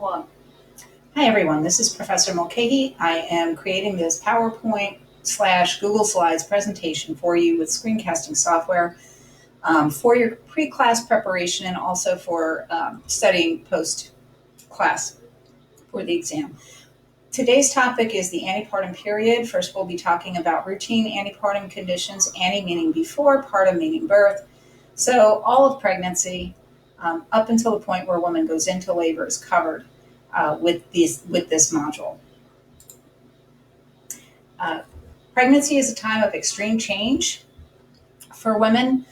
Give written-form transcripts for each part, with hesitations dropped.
One. Hi everyone, this is Professor Mulcahy. I am creating this PowerPoint/Google Slides presentation for you with screencasting software for your pre-class preparation and also for studying post-class for the exam. Today's topic is the antepartum period. First, we'll be talking about routine antepartum conditions, ante meaning before, partum meaning birth. So all of pregnancy up until the point where a woman goes into labor is covered with this module. Pregnancy is a time of extreme change for women.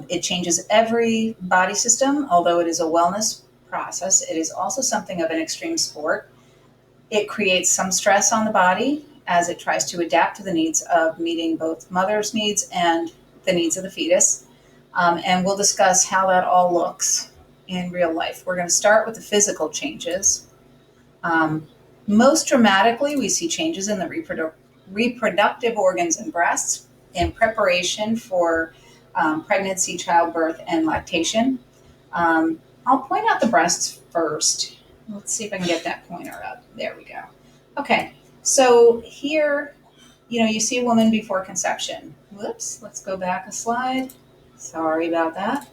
It changes every body system. Although it is a wellness process, it is also something of an extreme sport. It creates some stress on the body as it tries to adapt to the needs of meeting both mother's needs and the needs of the fetus. And we'll discuss how that all looks in real life. We're going to start with the physical changes. Most dramatically, we see changes in the reproductive organs and breasts in preparation for pregnancy, childbirth, and lactation. I'll point out the breasts first. Let's see if I can get that pointer up. There we go. Okay, so here, you see a woman before conception. Whoops, let's go back a slide. Sorry about that.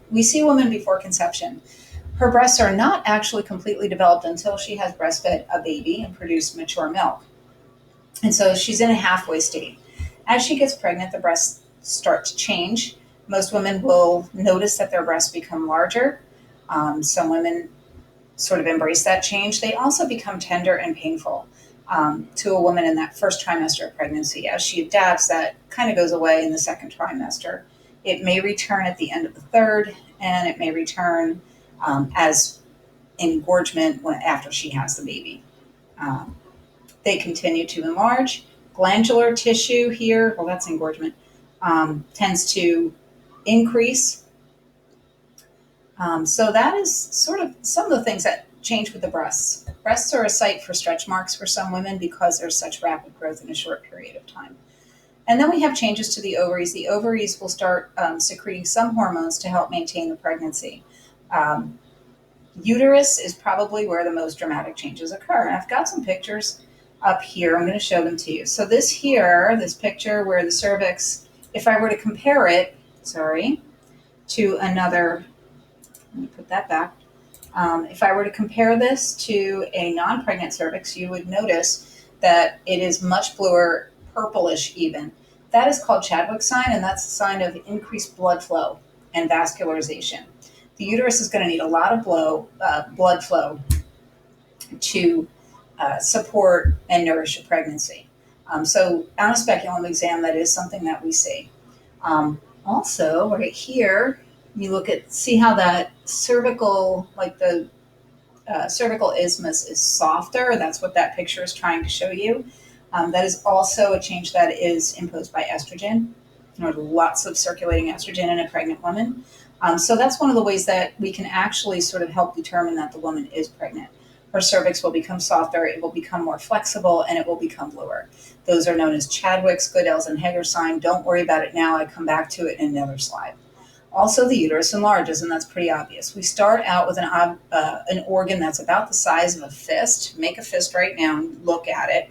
We see a woman before conception. Her breasts are not actually completely developed until she has breastfed a baby and produced mature milk. And so she's in a halfway state. As she gets pregnant, the breasts start to change. Most women will notice that their breasts become larger. Some women sort of embrace that change. They also become tender and painful to a woman in that first trimester of pregnancy. As she adapts, that kind of goes away in the second trimester. It may return at the end of the third, and it may return as engorgement after she has the baby. They continue to enlarge. Glandular tissue here, well, that's engorgement, tends to increase. So that is sort of some of the things that change with the breasts. Breasts are a site for stretch marks for some women because there's such rapid growth in a short period of time. And then we have changes to the ovaries. The ovaries will start secreting some hormones to help maintain the pregnancy. Uterus is probably where the most dramatic changes occur. And I've got some pictures up here. I'm going to show them to you. So this picture where the cervix, if I were to compare it, to another, let me put that back. If I were to compare this to a non-pregnant cervix, you would notice that it is much bluer, purplish even. That is called Chadwick's sign, and that's a sign of increased blood flow and vascularization. The uterus is going to need a lot of blood flow to support and nourish a pregnancy. So on a speculum exam, that is something that we see. Also, right here, you see how that cervical, cervical isthmus is softer. That's what that picture is trying to show you. That is also a change that is imposed by estrogen. There's lots of circulating estrogen in a pregnant woman. So that's one of the ways that we can actually sort of help determine that the woman is pregnant. Her cervix will become softer, it will become more flexible, and it will become bluer. Those are known as Chadwick's, Goodell's, and Hager sign. Don't worry about it now. I come back to it in another slide. Also, the uterus enlarges, and that's pretty obvious. We start out with an organ that's about the size of a fist. Make a fist right now and look at it.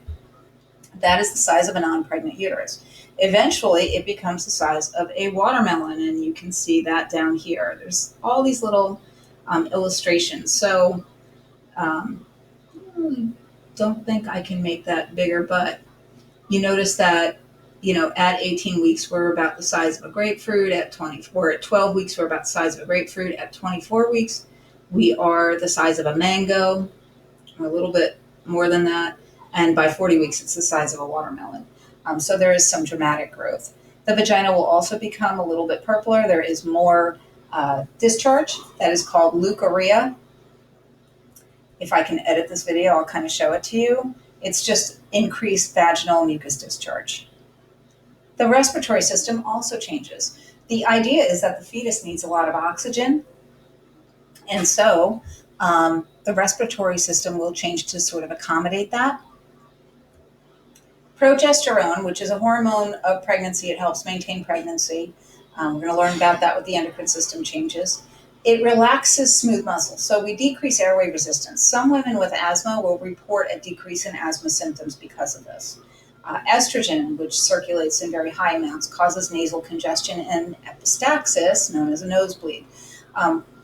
That is the size of a non-pregnant uterus. Eventually, it becomes the size of a watermelon, and you can see that down here. There's all these little illustrations. So, don't think I can make that bigger, but you notice that, at 18 weeks, we're about the size of a grapefruit. At 12 weeks, we're about the size of a grapefruit. At 24 weeks, we are the size of a mango, or a little bit more than that. And by 40 weeks, it's the size of a watermelon. So there is some dramatic growth. The vagina will also become a little bit purpler. There is more discharge. That is called leukorrhea. If I can edit this video, I'll kind of show it to you. It's just increased vaginal mucus discharge. The respiratory system also changes. The idea is that the fetus needs a lot of oxygen. And so the respiratory system will change to sort of accommodate that. Progesterone, which is a hormone of pregnancy, it helps maintain pregnancy. We're going to learn about that with the endocrine system changes. It relaxes smooth muscles, so we decrease airway resistance. Some women with asthma will report a decrease in asthma symptoms because of this. Estrogen, which circulates in very high amounts, causes nasal congestion and epistaxis, known as a nosebleed.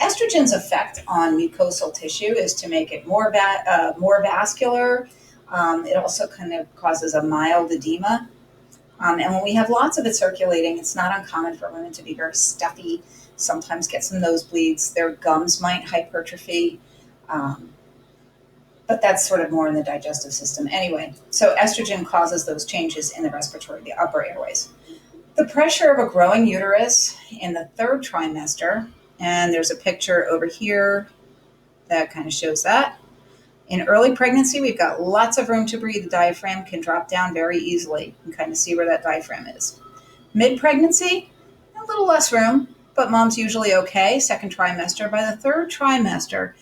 Estrogen's effect on mucosal tissue is to make it more vascular. It also kind of causes a mild edema. And when we have lots of it circulating, it's not uncommon for women to be very stuffy, sometimes get some nosebleeds. Their gums might hypertrophy. But that's sort of more in the digestive system anyway. So estrogen causes those changes in the respiratory, the upper airways. The pressure of a growing uterus in the third trimester, and there's a picture over here that kind of shows that. In early pregnancy, we've got lots of room to breathe. The diaphragm can drop down very easily. You can kind of see where that diaphragm is. Mid-pregnancy, a little less room, but mom's usually okay, second trimester. By the third trimester,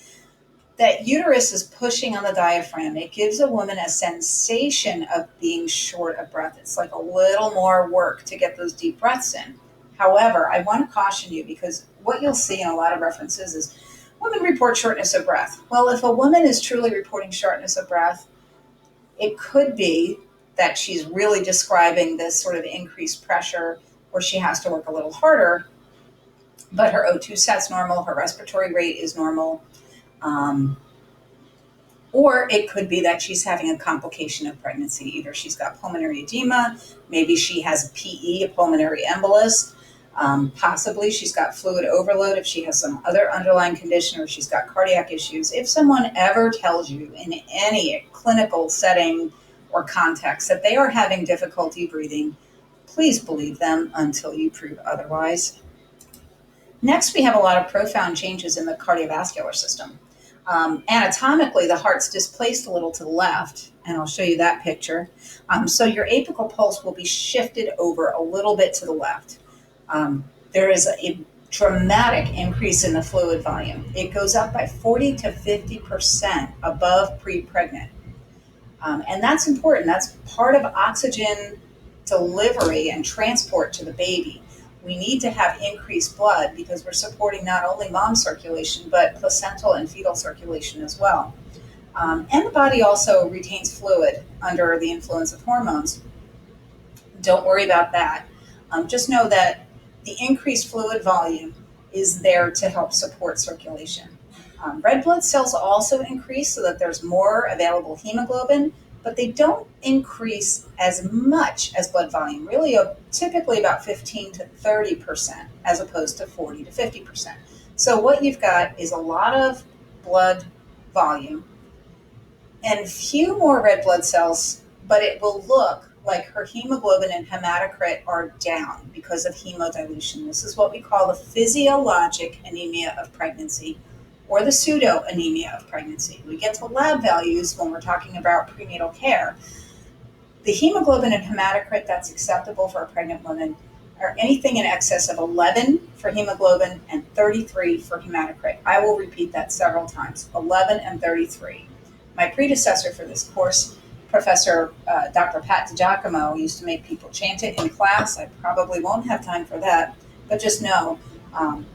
that uterus is pushing on the diaphragm. It gives a woman a sensation of being short of breath. It's like a little more work to get those deep breaths in. However, I want to caution you because what you'll see in a lot of references is women report shortness of breath. Well, if a woman is truly reporting shortness of breath, it could be that she's really describing this sort of increased pressure where she has to work a little harder, but her O2 set's normal, her respiratory rate is normal. Or it could be that she's having a complication of pregnancy. Either she's got pulmonary edema, maybe she has a PE, a pulmonary embolus, possibly she's got fluid overload if she has some other underlying condition, or she's got cardiac issues. If someone ever tells you in any clinical setting or context that they are having difficulty breathing, please believe them until you prove otherwise. Next, we have a lot of profound changes in the cardiovascular system. Anatomically, the heart's displaced a little to the left, and I'll show you that picture. So your apical pulse will be shifted over a little bit to the left. There is a dramatic increase in the fluid volume. It goes up by 40 to 50% above pre-pregnant. And that's important. That's part of oxygen delivery and transport to the baby. We need to have increased blood because we're supporting not only mom's circulation, but placental and fetal circulation as well. And the body also retains fluid under the influence of hormones. Don't worry about that. Just know that the increased fluid volume is there to help support circulation. Red blood cells also increase so that there's more available hemoglobin, but they don't increase as much as blood volume, really typically about 15 to 30% as opposed to 40 to 50%. So what you've got is a lot of blood volume and few more red blood cells, but it will look like her hemoglobin and hematocrit are down because of hemodilution. This is what we call the physiologic anemia of pregnancy, or the pseudo-anemia of pregnancy. We get to lab values when we're talking about prenatal care. The hemoglobin and hematocrit that's acceptable for a pregnant woman are anything in excess of 11 for hemoglobin and 33 for hematocrit. I will repeat that several times, 11 and 33. My predecessor for this course, Professor Dr. Pat DiGiacomo, used to make people chant it in class. I probably won't have time for that, but just know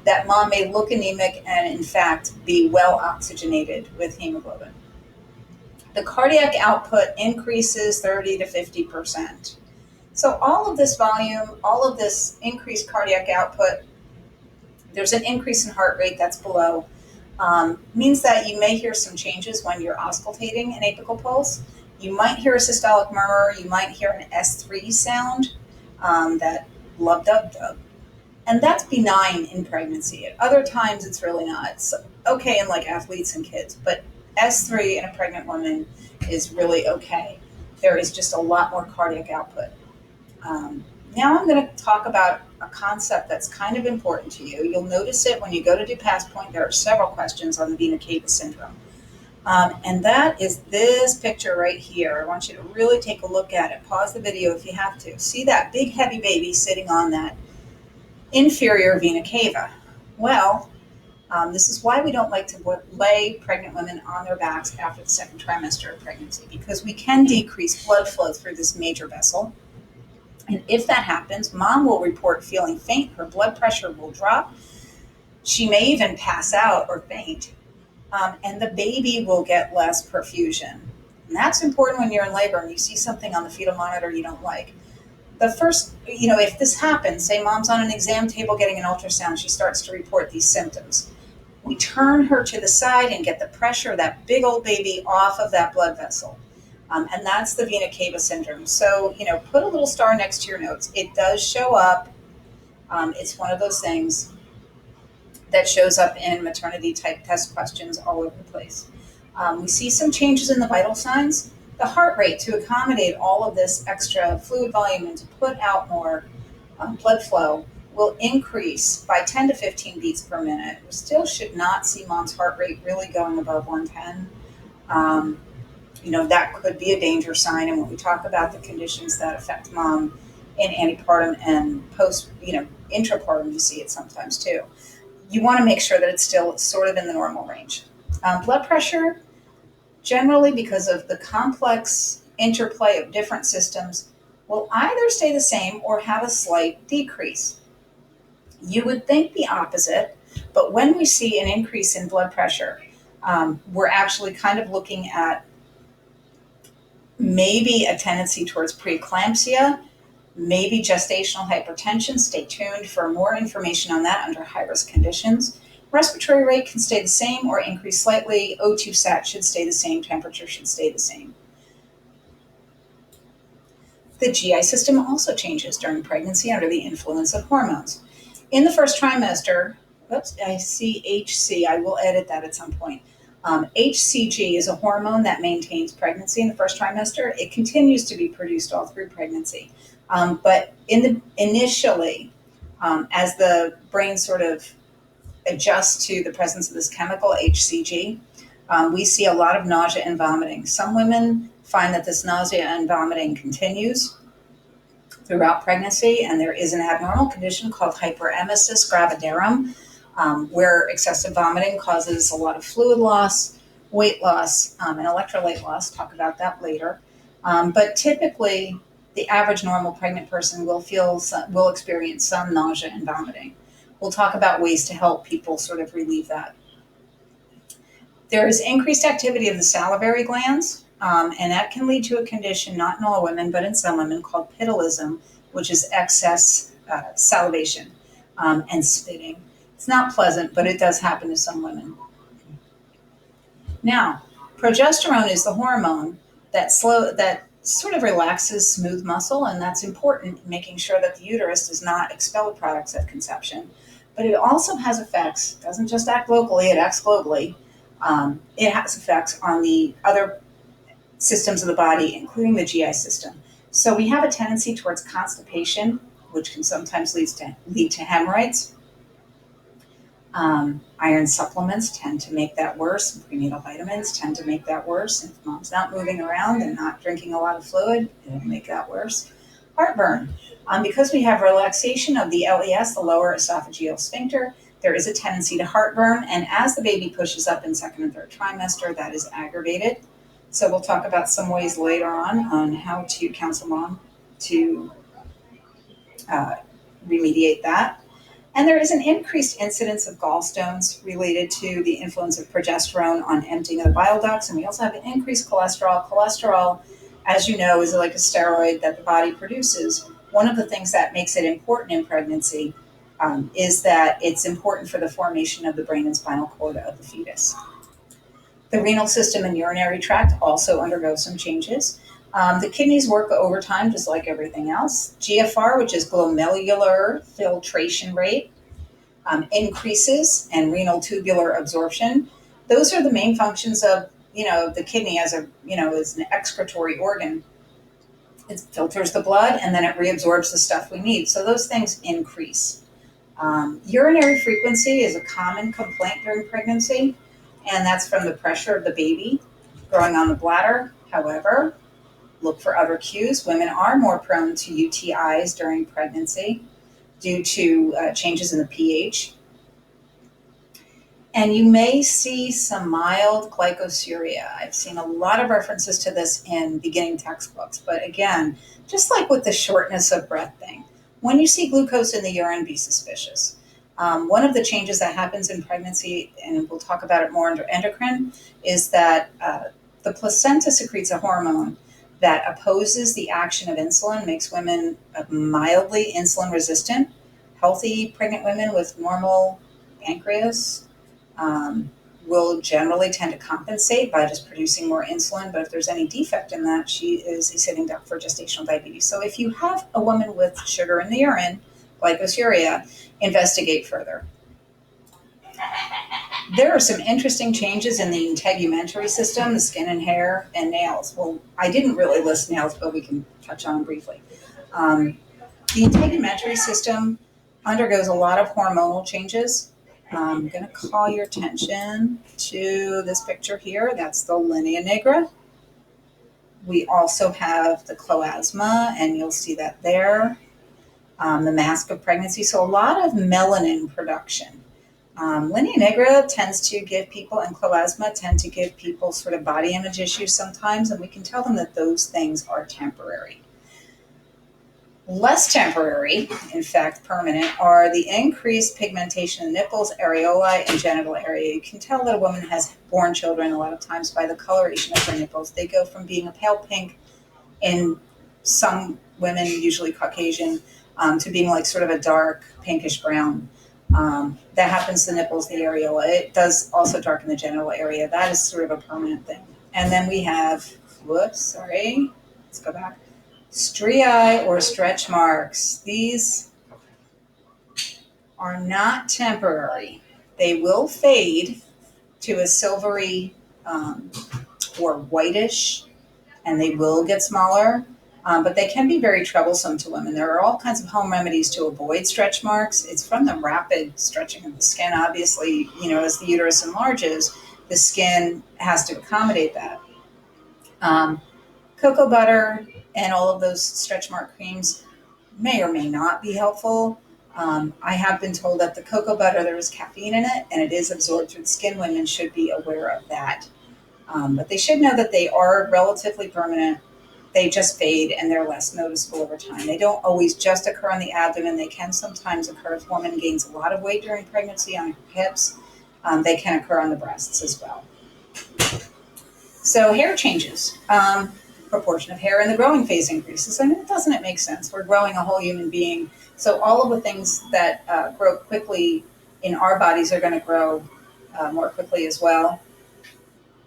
that mom may look anemic and in fact be well oxygenated with hemoglobin. The cardiac output increases 30 to 50%. So all of this volume, all of this increased cardiac output, there's an increase in heart rate that's below, means that you may hear some changes when you're auscultating an apical pulse. You might hear a systolic murmur, you might hear an S3 sound, that lub-dub-dub. And that's benign in pregnancy. At other times, it's really not. It's okay in like athletes and kids, but S3 in a pregnant woman is really okay. There is just a lot more cardiac output. Now I'm going to talk about a concept that's kind of important to you. You'll notice it when you go to do pass point. There are several questions on the vena cava syndrome. And that is this picture right here. I want you to really take a look at it. Pause the video if you have to. See that big heavy baby sitting on that inferior vena cava. Well, this is why we don't like to lay pregnant women on their backs after the second trimester of pregnancy, because we can decrease blood flow through this major vessel. And if that happens, mom will report feeling faint, her blood pressure will drop, She may even pass out or faint, and the baby will get less perfusion. And that's important when you're in labor and you see something on the fetal monitor you don't like. The first, if this happens, say mom's on an exam table getting an ultrasound, she starts to report these symptoms. We turn her to the side and get the pressure of that big old baby off of that blood vessel. And that's the vena cava syndrome. So, put a little star next to your notes. It does show up. It's one of those things that shows up in maternity type test questions all over the place. We see some changes in the vital signs. The heart rate, to accommodate all of this extra fluid volume and to put out more blood flow, will increase by 10 to 15 beats per minute. We still should not see mom's heart rate really going above 110. That could be a danger sign. And when we talk about the conditions that affect mom in antepartum and intrapartum, you see it sometimes too. You want to make sure that it's still sort of in the normal range. Blood pressure, generally because of the complex interplay of different systems, will either stay the same or have a slight decrease. You would think the opposite, but when we see an increase in blood pressure, we're actually kind of looking at maybe a tendency towards preeclampsia, maybe gestational hypertension. Stay tuned for more information on that under high-risk conditions. Respiratory rate can stay the same or increase slightly. O2 sat should stay the same. Temperature should stay the same. The GI system also changes during pregnancy under the influence of hormones. In the first trimester, I see HC. I will edit that at some point. HCG is a hormone that maintains pregnancy in the first trimester. It continues to be produced all through pregnancy. But initially, as the brain sort of adjusts to the presence of this chemical, HCG, we see a lot of nausea and vomiting. Some women find that this nausea and vomiting continues throughout pregnancy, and there is an abnormal condition called hyperemesis gravidarum, where excessive vomiting causes a lot of fluid loss, weight loss, and electrolyte loss. Talk about that later. But typically, the average normal pregnant person will experience some nausea and vomiting. We'll talk about ways to help people sort of relieve that. There is increased activity of the salivary glands, and that can lead to a condition not in all women, but in some women, called pitulism, which is excess salivation and spitting. It's not pleasant, but it does happen to some women. Now, progesterone is the hormone that sort of relaxes smooth muscle, and that's important in making sure that the uterus does not expel products at conception. But it also has effects. It doesn't just act locally, it acts globally. It has effects on the other systems of the body, including the GI system. So we have a tendency towards constipation, which can sometimes lead to hemorrhoids. Iron supplements tend to make that worse. Prenatal vitamins tend to make that worse. If mom's not moving around and not drinking a lot of fluid, it'll make that worse. Heartburn. Because we have relaxation of the LES, the lower esophageal sphincter, there is a tendency to heartburn. And as the baby pushes up in second and third trimester, that is aggravated. So we'll talk about some ways later on how to counsel mom to remediate that. And there is an increased incidence of gallstones related to the influence of progesterone on emptying of the bile ducts. And we also have an increased cholesterol. Cholesterol, as you know, is like a steroid that the body produces. One of the things that makes it important in pregnancy is that it's important for the formation of the brain and spinal cord of the fetus. The renal system and urinary tract also undergo some changes. The kidneys work overtime just like everything else. GFR, which is glomerular filtration rate, increases, and renal tubular absorption. Those are the main functions of the kidney as an excretory organ. It filters the blood and then it reabsorbs the stuff we need. So those things increase. Urinary frequency is a common complaint during pregnancy, and that's from the pressure of the baby growing on the bladder. However, look for other cues. Women are more prone to UTIs during pregnancy due to changes in the pH. And you may see some mild glycosuria. I've seen a lot of references to this in beginning textbooks. But again, just like with the shortness of breath thing, when you see glucose in the urine, be suspicious. One of the changes that happens in pregnancy, and we'll talk about it more under endocrine, is that the placenta secretes a hormone that opposes the action of insulin, makes women mildly insulin resistant. Healthy pregnant women with normal pancreas will generally tend to compensate by just producing more insulin, but if there's any defect in that, she is a sitting duck for gestational diabetes. So if you have a woman with sugar in the urine, glycosuria, investigate further. There are some interesting changes in the integumentary system, the skin and hair and nails. Well, I didn't really list nails, but we can touch on them briefly. The integumentary system undergoes a lot of hormonal changes. I'm going to call your attention to this picture here. That's the linea nigra. We also have the chloasma, and you'll see that there. The mask of pregnancy. So a lot of melanin production. Linea nigra tends to give people, and chloasma tend to give people sort of body image issues sometimes, and we can tell them that those things are temporary. Less temporary, in fact permanent, are the increased pigmentation in nipples, areola, and genital area. You can tell that a woman has born children a lot of times by the coloration of her nipples. They go from being a pale pink in some women, usually Caucasian, to being like sort of a dark pinkish brown. That happens to the nipples, the areola. It does also darken the genital area. That is sort of a permanent thing. And then we have, let's go back. Striae or stretch marks. These are not temporary. They will fade to a silvery or whitish, and they will get smaller, but they can be very troublesome to women. There are all kinds of home remedies to avoid stretch marks. It's from the rapid stretching of the skin. Obviously, as the uterus enlarges, the skin has to accommodate that. Cocoa butter and all of those stretch mark creams may or may not be helpful. I have been told that the cocoa butter, there is caffeine in it, and it is absorbed through the skin. Women should be aware of that. But they should know that they are relatively permanent. They just fade, and they're less noticeable over time. They don't always just occur on the abdomen. They can sometimes occur if a woman gains a lot of weight during pregnancy on her hips. They can occur on the breasts as well. So hair changes. Proportion of hair in the growing phase increases. I mean, doesn't it make sense? We're growing a whole human being. So all of the things that grow quickly in our bodies are going to grow more quickly as well.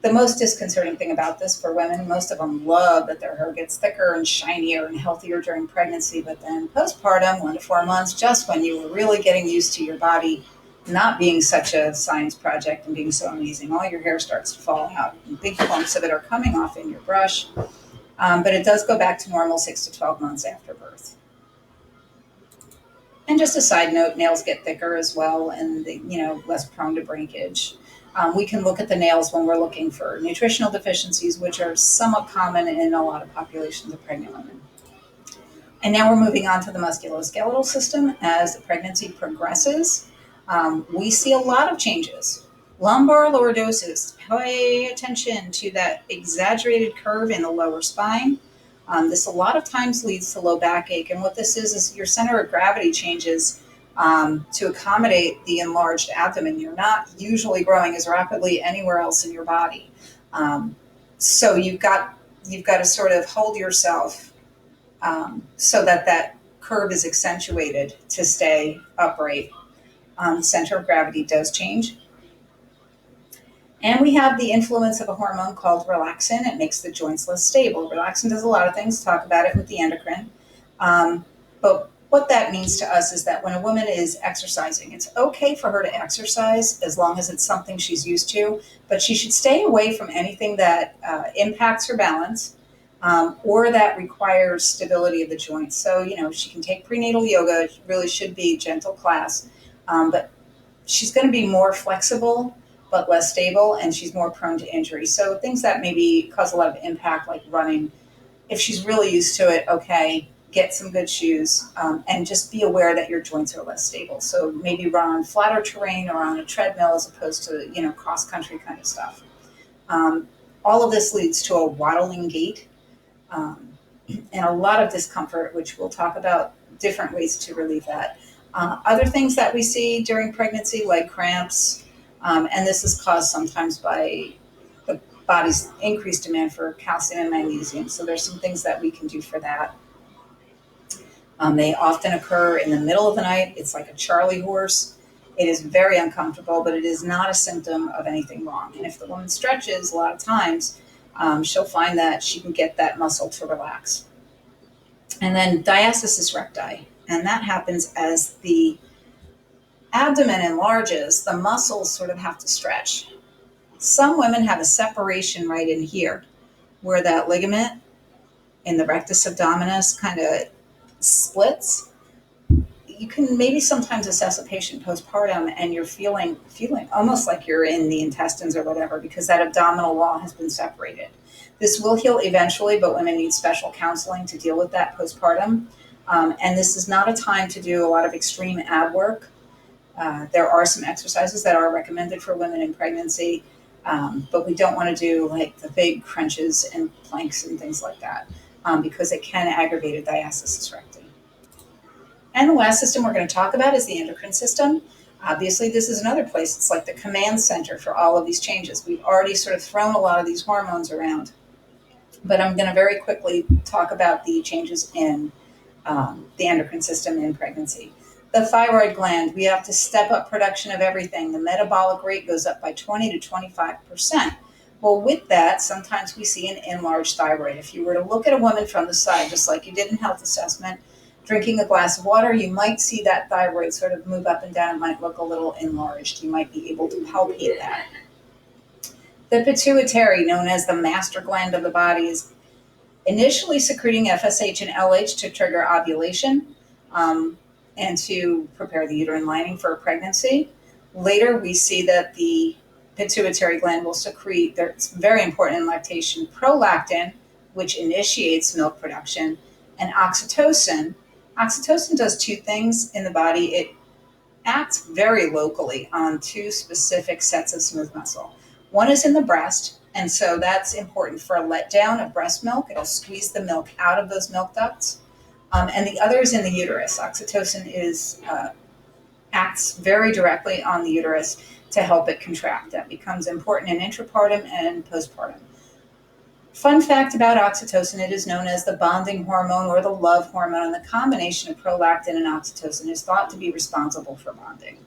The most disconcerting thing about this for women, most of them love that their hair gets thicker and shinier and healthier during pregnancy, but then postpartum, 1 to 4 months, just when you were really getting used to your body not being such a science project and being so amazing, all your hair starts to fall out. And big clumps of it are coming off in your brush, but it does go back to normal 6 to 12 months after birth. And just a side note, nails get thicker as well, and less prone to breakage. We can look at the nails when we're looking for nutritional deficiencies, which are somewhat common in a lot of populations of pregnant women. And now we're moving on to the musculoskeletal system. As the pregnancy progresses, we see a lot of changes. Lumbar lordosis. Pay attention to that exaggerated curve in the lower spine. This a lot of times leads to low backache. And what this is your center of gravity changes to accommodate the enlarged abdomen. You're not usually growing as rapidly anywhere else in your body. So you've got to sort of hold yourself so that curve is accentuated to stay upright. Center of gravity does change. And we have the influence of a hormone called relaxin. It makes the joints less stable. Relaxin does a lot of things. Talk about it with the endocrine. But what that means to us is that when a woman is exercising, it's okay for her to exercise as long as it's something she's used to, but she should stay away from anything that impacts her balance or that requires stability of the joints. So, she can take prenatal yoga. It really should be a gentle class, but she's going to be more flexible but less stable, and she's more prone to injury. So things that maybe cause a lot of impact, like running, if she's really used to it, okay, get some good shoes, and just be aware that your joints are less stable. So maybe run on flatter terrain or on a treadmill as opposed to, cross-country kind of stuff. All of this leads to a waddling gait and a lot of discomfort, which we'll talk about different ways to relieve that. Other things that we see during pregnancy, like cramps, and this is caused sometimes by the body's increased demand for calcium and magnesium. So there's some things that we can do for that. They often occur in the middle of the night. It's like a Charlie horse. It is very uncomfortable, but it is not a symptom of anything wrong. And if the woman stretches, a lot of times, she'll find that she can get that muscle to relax. And then diastasis recti, and that happens as the abdomen enlarges, the muscles sort of have to stretch. Some women have a separation right in here, where that ligament in the rectus abdominis kind of splits. You can maybe sometimes assess a patient postpartum and you're feeling almost like you're in the intestines or whatever, because that abdominal wall has been separated. This will heal eventually, but women need special counseling to deal with that postpartum. And this is not a time to do a lot of extreme ab work. There are some exercises that are recommended for women in pregnancy, but we don't want to do like the big crunches and planks and things like that, because it can aggravate a diastasis recti. And the last system we're going to talk about is the endocrine system. Obviously, this is another place. It's like the command center for all of these changes. We've already sort of thrown a lot of these hormones around, but I'm going to very quickly talk about the changes in the endocrine system in pregnancy. The thyroid gland, we have to step up production of everything. The metabolic rate goes up by 20 to 25%. Well, with that, sometimes we see an enlarged thyroid. If you were to look at a woman from the side, just like you did in health assessment, drinking a glass of water, you might see that thyroid sort of move up and down. It might look a little enlarged. You might be able to palpate that. The pituitary, known as the master gland of the body, is initially secreting FSH and LH to trigger ovulation and to prepare the uterine lining for a pregnancy. Later, we see that the pituitary gland will secrete, it's very important in lactation, prolactin, which initiates milk production, and oxytocin. Oxytocin does two things in the body. It acts very locally on two specific sets of smooth muscle. One is in the breast, and so that's important for a letdown of breast milk. It'll squeeze the milk out of those milk ducts. And the other is in the uterus. Oxytocin acts very directly on the uterus to help it contract. That becomes important in intrapartum and postpartum. Fun fact about oxytocin, it is known as the bonding hormone or the love hormone, and the combination of prolactin and oxytocin is thought to be responsible for bonding.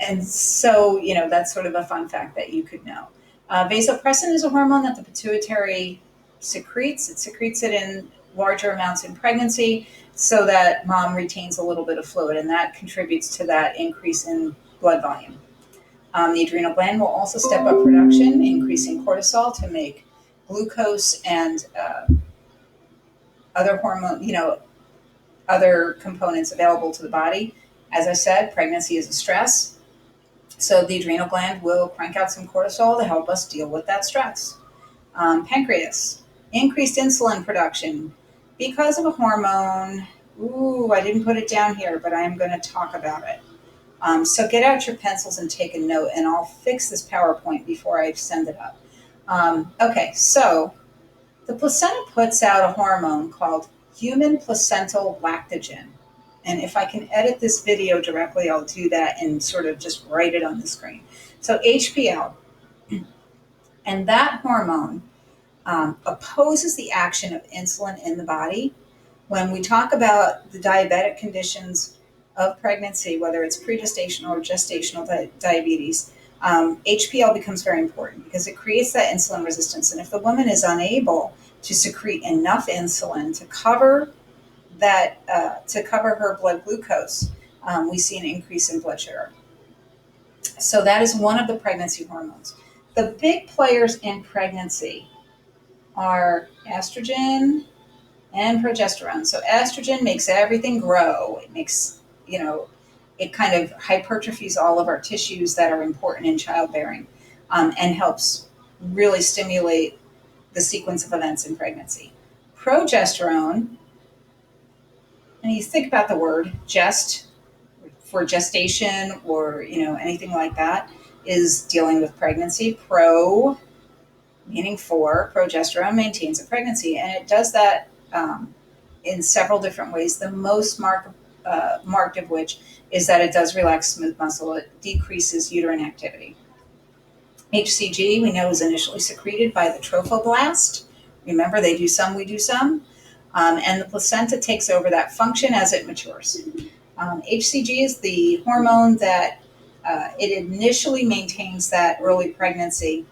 And so, that's sort of a fun fact that you could know. Vasopressin is a hormone that the pituitary secretes. It secretes it in larger amounts in pregnancy so that mom retains a little bit of fluid, and that contributes to that increase in blood volume. The adrenal gland will also step up production, increasing cortisol to make glucose and other other components available to the body. As I said, pregnancy is a stress, so the adrenal gland will crank out some cortisol to help us deal with that stress. Pancreas, increased insulin production because of a hormone. I didn't put it down here, but I am going to talk about it. So get out your pencils and take a note, and I'll fix this PowerPoint before I send it up. Okay, so the placenta puts out a hormone called human placental lactogen. And if I can edit this video directly, I'll do that and sort of just write it on the screen. So HPL, and that hormone opposes the action of insulin in the body. When we talk about the diabetic conditions of pregnancy, whether it's pregestational or gestational diabetes, HPL becomes very important because it creates that insulin resistance. And if the woman is unable to secrete enough insulin to cover her blood glucose, we see an increase in blood sugar. So that is one of the pregnancy hormones. The big players in pregnancy are estrogen and progesterone. So estrogen makes everything grow. It makes, it kind of hypertrophies all of our tissues that are important in childbearing, and helps really stimulate the sequence of events in pregnancy. Progesterone, and you think about the word gest for gestation or, anything like that, is dealing with pregnancy. Pro, meaning for, progesterone maintains a pregnancy, and it does that in several different ways. The most marked of which is that it does relax smooth muscle. It decreases uterine activity. HCG, we know, is initially secreted by the trophoblast. Remember, they do some, we do some. And the placenta takes over that function as it matures. HCG is the hormone that it initially maintains that early pregnancy.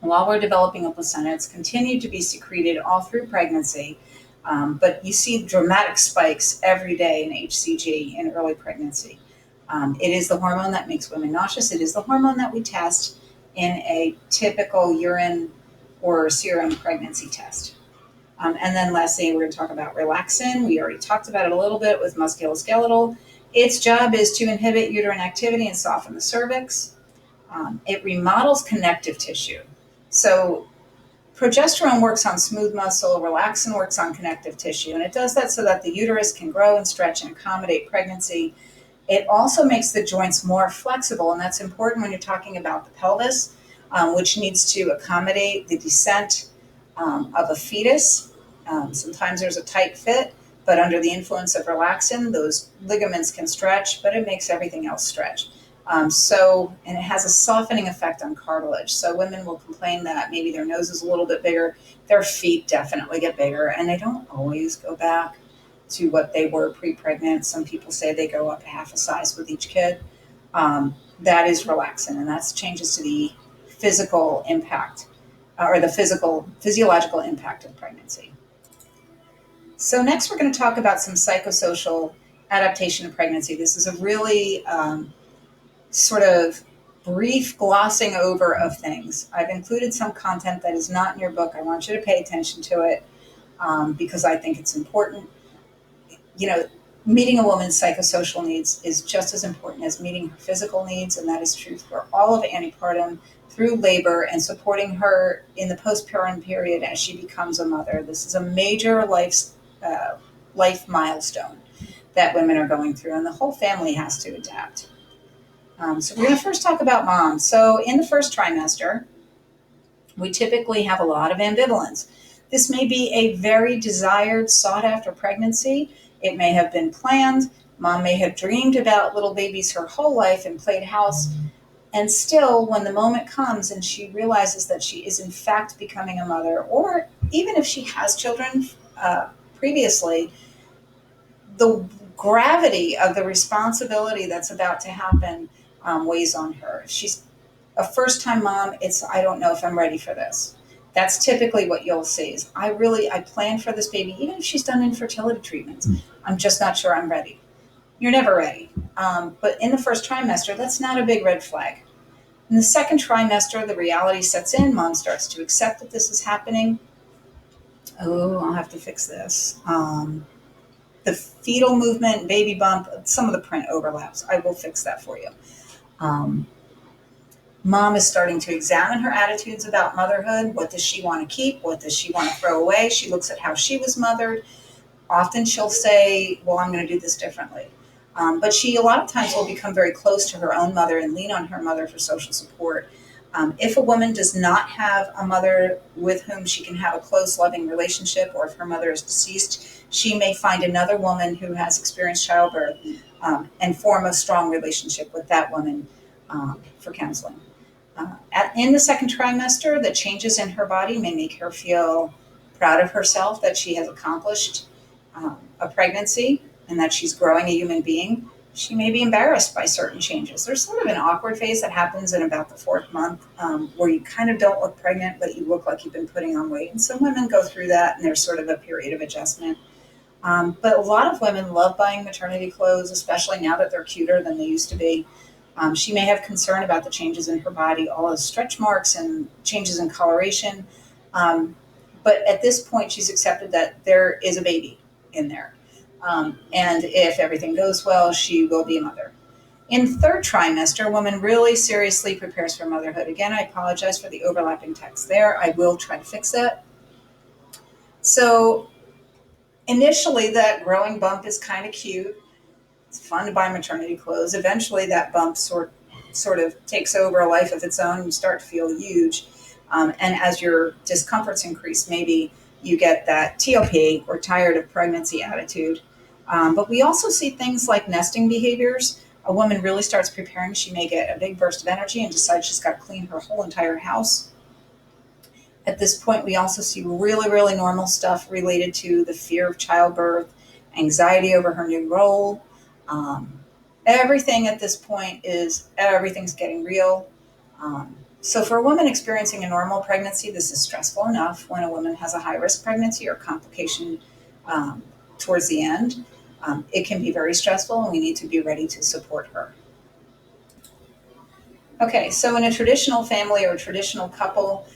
While we're developing a placenta, it's continued to be secreted all through pregnancy. But you see dramatic spikes every day in HCG in early pregnancy. It is the hormone that makes women nauseous. It is the hormone that we test in a typical urine or serum pregnancy test. And then lastly, we're going to talk about relaxin. We already talked about it a little bit with musculoskeletal. Its job is to inhibit uterine activity and soften the cervix. It remodels connective tissue. So progesterone works on smooth muscle, relaxin works on connective tissue, and it does that so that the uterus can grow and stretch and accommodate pregnancy. It also makes the joints more flexible, and that's important when you're talking about the pelvis, which needs to accommodate the descent of a fetus. Sometimes there's a tight fit, but under the influence of relaxin, those ligaments can stretch, but it makes everything else stretch. And it has a softening effect on cartilage. So women will complain that maybe their nose is a little bit bigger, their feet definitely get bigger, and they don't always go back to what they were pre-pregnant. Some people say they go up half a size with each kid. That is relaxin, and that's changes to the physical impact or the physiological impact of pregnancy. So next we're going to talk about some psychosocial adaptation of pregnancy. This is a really sort of brief glossing over of things. I've included some content that is not in your book. I want you to pay attention to it because I think it's important. Meeting a woman's psychosocial needs is just as important as meeting her physical needs, and that is true for all of antepartum through labor and supporting her in the postpartum period as she becomes a mother. This is a major life milestone that women are going through, and the whole family has to adapt. So we're going to first talk about moms. So in the first trimester, we typically have a lot of ambivalence. This may be a very desired, sought-after pregnancy. It may have been planned. Mom may have dreamed about little babies her whole life and played house. And still, when the moment comes and she realizes that she is in fact becoming a mother, or even if she has children previously, the gravity of the responsibility that's about to happen weighs on her. If she's a first-time mom, I don't know if I'm ready for this. That's typically what you'll see is, I plan for this baby, even if she's done infertility treatments. I'm just not sure I'm ready. You're never ready. But in the first trimester, that's not a big red flag. In the second trimester, the reality sets in. Mom starts to accept that this is happening. Oh, I'll have to fix this. The fetal movement, baby bump, some of the print overlaps. I will fix that for you. Mom is starting to examine her attitudes about motherhood. What does she want to keep? What does she want to throw away? She looks at how she was mothered. Often she'll say, well, I'm going to do this differently. But she a lot of times will become very close to her own mother and lean on her mother for social support. If a woman does not have a mother with whom she can have a close, loving relationship, or if her mother is deceased, she may find another woman who has experienced childbirth and form a strong relationship with that woman for counseling. In the second trimester, the changes in her body may make her feel proud of herself that she has accomplished a pregnancy and that she's growing a human being. She may be embarrassed by certain changes. There's sort of an awkward phase that happens in about the fourth month where you kind of don't look pregnant, but you look like you've been putting on weight. And some women go through that, and there's sort of a period of adjustment. But a lot of women love buying maternity clothes, especially now that they're cuter than they used to be. She may have concern about the changes in her body, all the stretch marks and changes in coloration. But at this point, she's accepted that there is a baby in there. And if everything goes well, she will be a mother. In third trimester, a woman really seriously prepares for motherhood. Again, I apologize for the overlapping text there. I will try to fix that. So initially, that growing bump is kind of cute. It's fun to buy maternity clothes. Eventually, that bump sort of takes over a life of its own. You start to feel huge. And as your discomforts increase, maybe you get that TOP or tired of pregnancy attitude. But we also see things like nesting behaviors. A woman really starts preparing. She may get a big burst of energy and decide she's got to clean her whole entire house. At this point, we also see really, really normal stuff related to the fear of childbirth, anxiety over her new role. Um, Everything at this point is everything's getting real. So, for a woman experiencing a normal pregnancy, this is stressful enough. When a woman has a high risk pregnancy or complication um, towards the end, it can be very stressful, and we need to be ready to support her. Okay, so in a traditional family or a traditional couple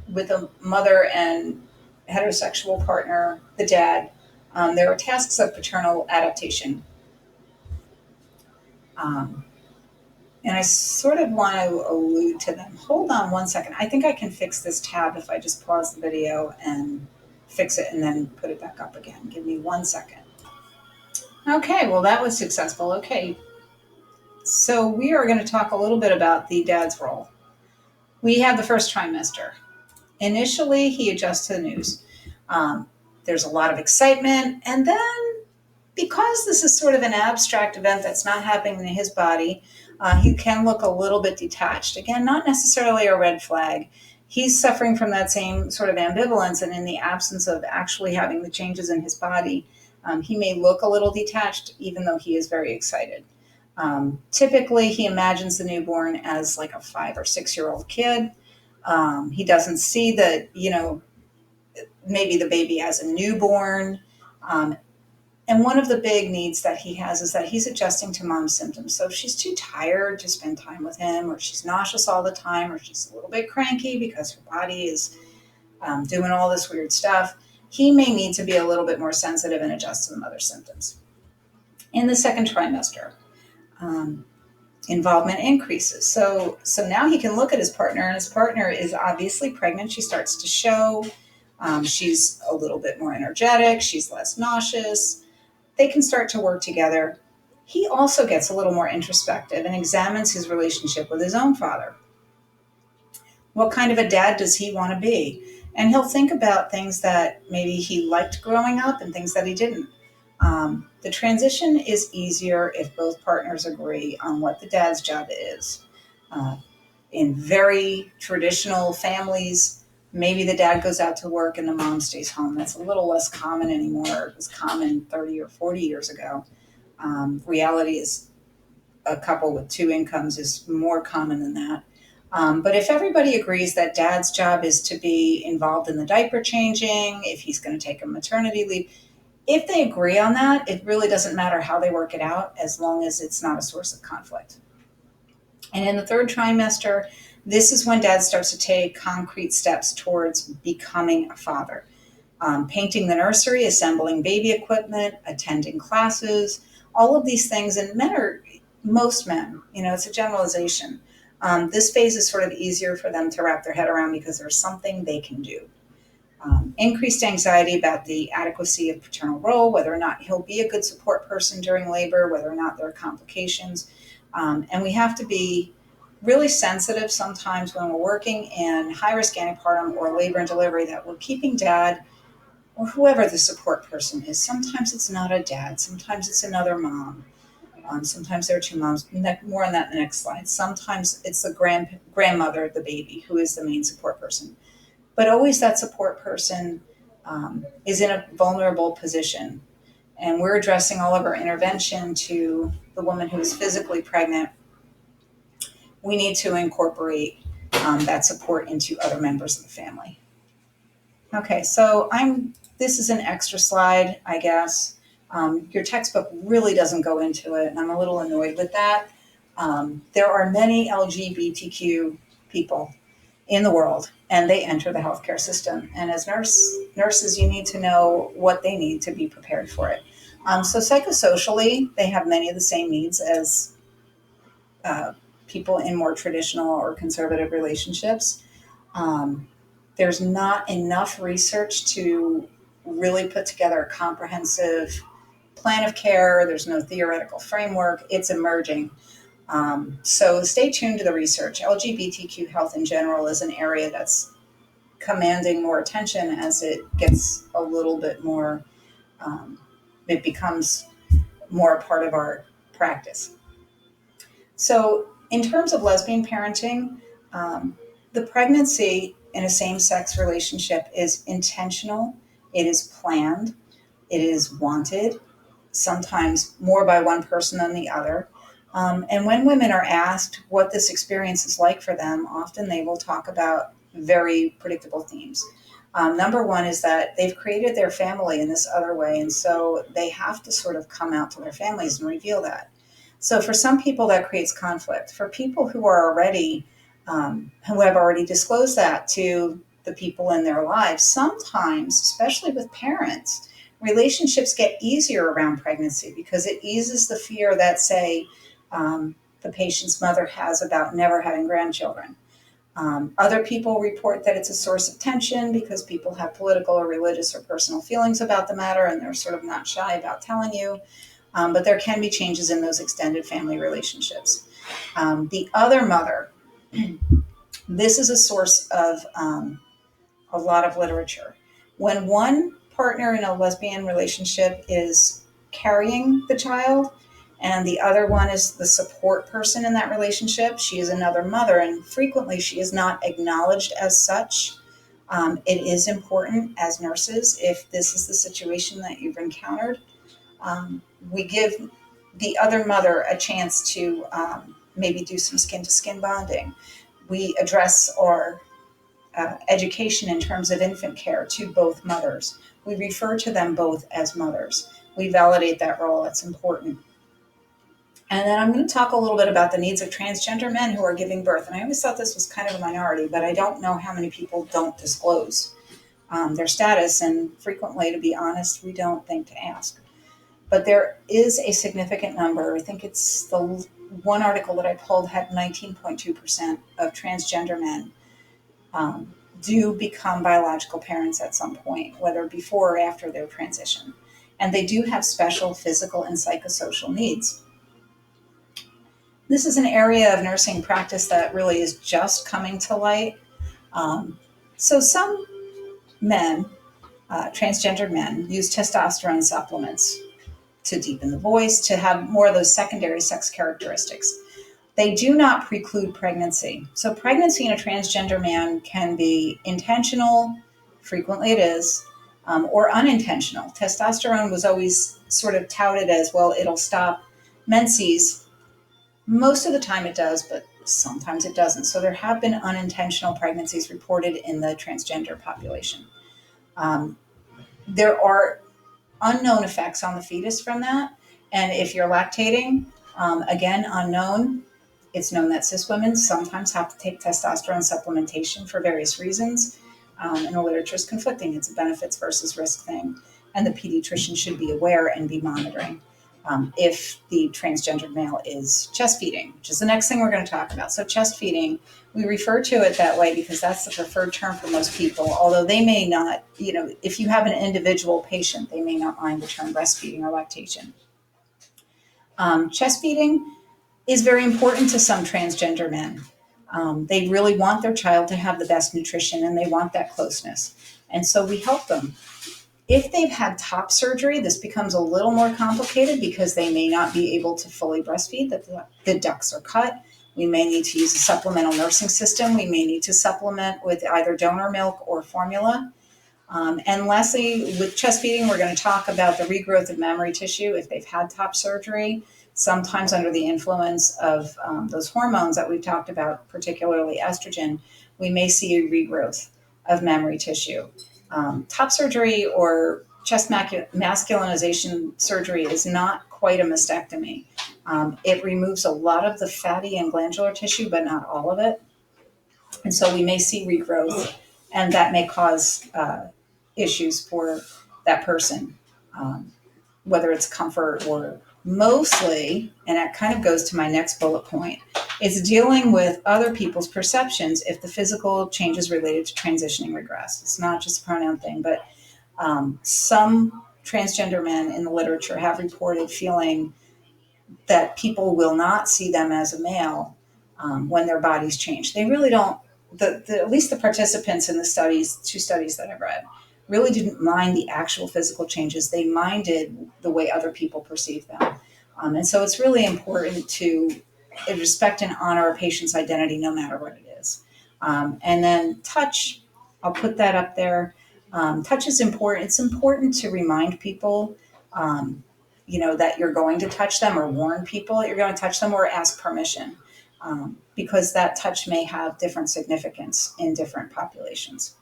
with a mother and heterosexual partner, the dad, there are tasks of paternal adaptation. Um, and I sort of want to allude to them. Hold on one second. I think I can fix this tab if I just pause the video and fix it and then put it back up again. Give me 1 second. Okay, well, that was successful. Okay, so we are going to talk a little bit about the dad's role. We have the first trimester. Initially, he adjusts to the news. Um, there's a lot of excitement, and then because this is sort of an abstract event that's not happening in his body, he can look a little bit detached. Again, not necessarily a red flag. He's suffering from that same sort of ambivalence, and in the absence of actually having the changes in his body, he may look a little detached, even though he is very excited. Typically, he imagines the newborn as like a 5 or 6 year old kid. He doesn't see that, maybe the baby as a newborn. Um, and one of the big needs that he has is that he's adjusting to mom's symptoms. So if she's too tired to spend time with him, or she's nauseous all the time, or she's a little bit cranky because her body is doing all this weird stuff, he may need to be a little bit more sensitive and adjust to the mother's symptoms. In the second trimester, um, involvement increases. So now he can look at his partner, and his partner is obviously pregnant. She starts to show. She's a little bit more energetic. She's less nauseous. They can start to work together. He also gets a little more introspective and examines his relationship with his own father. What kind of a dad does he want to be? And he'll think about things that maybe he liked growing up and things that he didn't. The transition is easier if both partners agree on what the dad's job is. In very traditional families, maybe the dad goes out to work and the mom stays home. That's a little less common anymore. It was common 30 or 40 years ago. Reality is a couple with two incomes is more common than that. But if everybody agrees that dad's job is to be involved in the diaper changing, if he's going to take a maternity leave, if they agree on that, it really doesn't matter how they work it out as long as it's not a source of conflict. And in the third trimester, this is when dad starts to take concrete steps towards becoming a father. Painting the nursery, assembling baby equipment, attending classes, all of these things. And most men, it's a generalization. This phase is sort of easier for them to wrap their head around because there's something they can do. Increased anxiety about the adequacy of paternal role, whether or not he'll be a good support person during labor, whether or not there are complications. And we have to be really sensitive sometimes when we're working in high-risk antepartum or labor and delivery that we're keeping dad or whoever the support person is. Sometimes it's not a dad. Sometimes it's another mom. Sometimes there are two moms. More on that in the next slide. Sometimes it's the grandmother of the baby who is the main support person. But always that support person is in a vulnerable position. And we're addressing all of our intervention to the woman who is physically pregnant. We need to incorporate that support into other members of the family. Okay, so this is an extra slide, I guess. Your textbook really doesn't go into it, and I'm a little annoyed with that. There are many LGBTQ people in the world, and they enter the healthcare system. And as nurses, you need to know what they need to be prepared for it. So psychosocially, they have many of the same needs as people in more traditional or conservative relationships. There's not enough research to really put together a comprehensive plan of care. There's no theoretical framework. It's emerging. So stay tuned to the research. LGBTQ health in general is an area that's commanding more attention as it gets a little bit more it becomes more a part of our practice. So in terms of lesbian parenting, the pregnancy in a same-sex relationship is intentional, it is planned, it is wanted, sometimes more by one person than the other. And when women are asked what this experience is like for them, often they will talk about very predictable themes. Number one is that they've created their family in this other way, and so they have to sort of come out to their families and reveal that. So for some people, that creates conflict. For people who are already, who have already disclosed that to the people in their lives, sometimes, especially with parents, relationships get easier around pregnancy because it eases the fear that, say, the patient's mother has about never having grandchildren. Other people report that it's a source of tension because people have political or religious or personal feelings about the matter and they're sort of not shy about telling you. But there can be changes in those extended family relationships. The other mother, this is a source of a lot of literature. When one partner in a lesbian relationship is carrying the child and the other one is the support person in that relationship, she is another mother, and frequently she is not acknowledged as such. It is important as nurses, if this is the situation that you've encountered, we give the other mother a chance to maybe do some skin-to-skin bonding. We address our education in terms of infant care to both mothers. We refer to them both as mothers. We validate that role. It's important. And then I'm going to talk a little bit about the needs of transgender men who are giving birth. And I always thought this was kind of a minority, but I don't know how many people don't disclose their status. And frequently, to be honest, we don't think to ask. But there is a significant number. I think it's the one article that I pulled had 19.2% of transgender men do become biological parents at some point, whether before or after their transition. And they do have special physical and psychosocial needs. This is an area of nursing practice that really is just coming to light. So some men, transgendered men, use testosterone supplements to deepen the voice, to have more of those secondary sex characteristics. They do not preclude pregnancy. So pregnancy in a transgender man can be intentional, frequently it is, or unintentional. Testosterone was always sort of touted as, well, it'll stop menses. Most of the time it does, but sometimes it doesn't. So there have been unintentional pregnancies reported in the transgender population. There are unknown effects on the fetus from that. And if you're lactating, again, unknown. It's known that cis women sometimes have to take testosterone supplementation for various reasons. And the literature is conflicting. It's a benefits versus risk thing. And the pediatrician should be aware and be monitoring if the transgendered male is chest feeding, which is the next thing we're going to talk about. So chest feeding, we refer to it that way because that's the preferred term for most people, although they may not, if you have an individual patient, they may not mind the term breastfeeding or lactation. Chest feeding is very important to some transgender men. They really want their child to have the best nutrition and they want that closeness. And so we help them. If they've had top surgery, this becomes a little more complicated because they may not be able to fully breastfeed, that the ducts are cut. We may need to use a supplemental nursing system. We may need to supplement with either donor milk or formula. And lastly, with chest feeding, we're going to talk about the regrowth of mammary tissue if they've had top surgery, sometimes under the influence of those hormones that we've talked about, particularly estrogen. We may see a regrowth of mammary tissue. Top surgery or chest masculinization surgery is not quite a mastectomy. It removes a lot of the fatty and glandular tissue, but not all of it. And so we may see regrowth, and that may cause issues for that person, whether it's comfort or mostly, and that kind of goes to my next bullet point, is dealing with other people's perceptions if the physical changes related to transitioning regress. It's not just a pronoun thing, but some transgender men in the literature have reported feeling that people will not see them as a male when their bodies change. They really don't, at least the participants in the studies, 2 studies that I've read, really didn't mind the actual physical changes. They minded the way other people perceive them. And so it's really important to respect and honor a patient's identity no matter what it is. And then touch, I'll put that up there. Touch is important. It's important to remind people, that you're going to touch them, or warn people that you're going to touch them, or ask permission, because that touch may have different significance in different populations.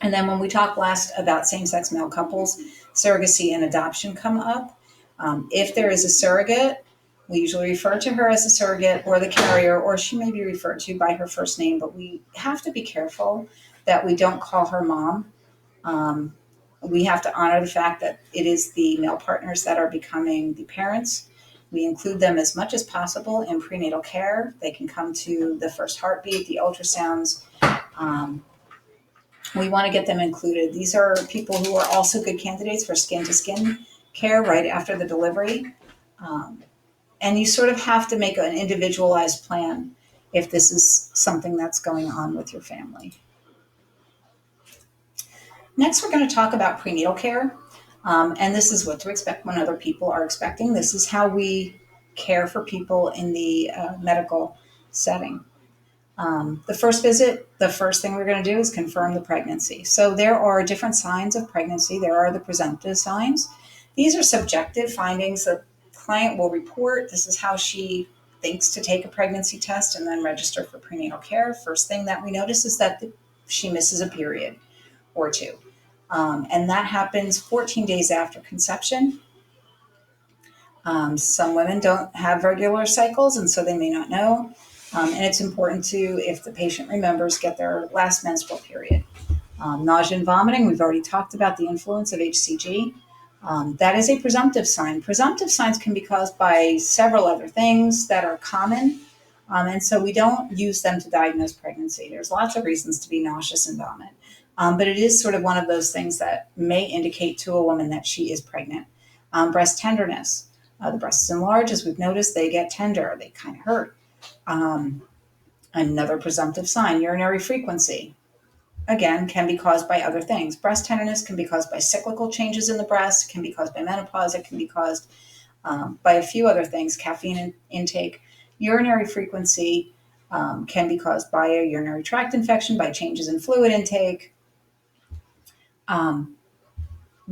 And then when we talked last about same-sex male couples, surrogacy and adoption come up. If there is a surrogate, we usually refer to her as a surrogate or the carrier, or she may be referred to by her first name, but we have to be careful that we don't call her mom. We have to honor the fact that it is the male partners that are becoming the parents. We include them as much as possible in prenatal care. They can come to the first heartbeat, the ultrasounds. We want to get them included. These are people who are also good candidates for skin-to-skin care right after the delivery. And you sort of have to make an individualized plan if this is something that's going on with your family. Next, we're going to talk about prenatal care. And this is what to expect when other people are expecting. This is how we care for people in the medical setting. The first visit, the first thing we're going to do is confirm the pregnancy. So there are different signs of pregnancy. There are the presumptive signs. These are subjective findings that the client will report. This is how she thinks to take a pregnancy test and then register for prenatal care. First thing that we notice is that she misses a period or two. And that happens 14 days after conception. Some women don't have regular cycles, and so they may not know. And it's important to, if the patient remembers, get their last menstrual period. Nausea and vomiting, we've already talked about the influence of HCG. That is a presumptive sign. Presumptive signs can be caused by several other things that are common, and so we don't use them to diagnose pregnancy. There's lots of reasons to be nauseous and vomit, but it is sort of one of those things that may indicate to a woman that she is pregnant. Breast tenderness. The breast is enlarged, as we've noticed, they get tender, they kind of hurt. Another presumptive sign, urinary frequency, again, can be caused by other things. Breast tenderness can be caused by cyclical changes in the breast, can be caused by menopause, it can be caused by a few other things, caffeine intake. Urinary frequency can be caused by a urinary tract infection, by changes in fluid intake.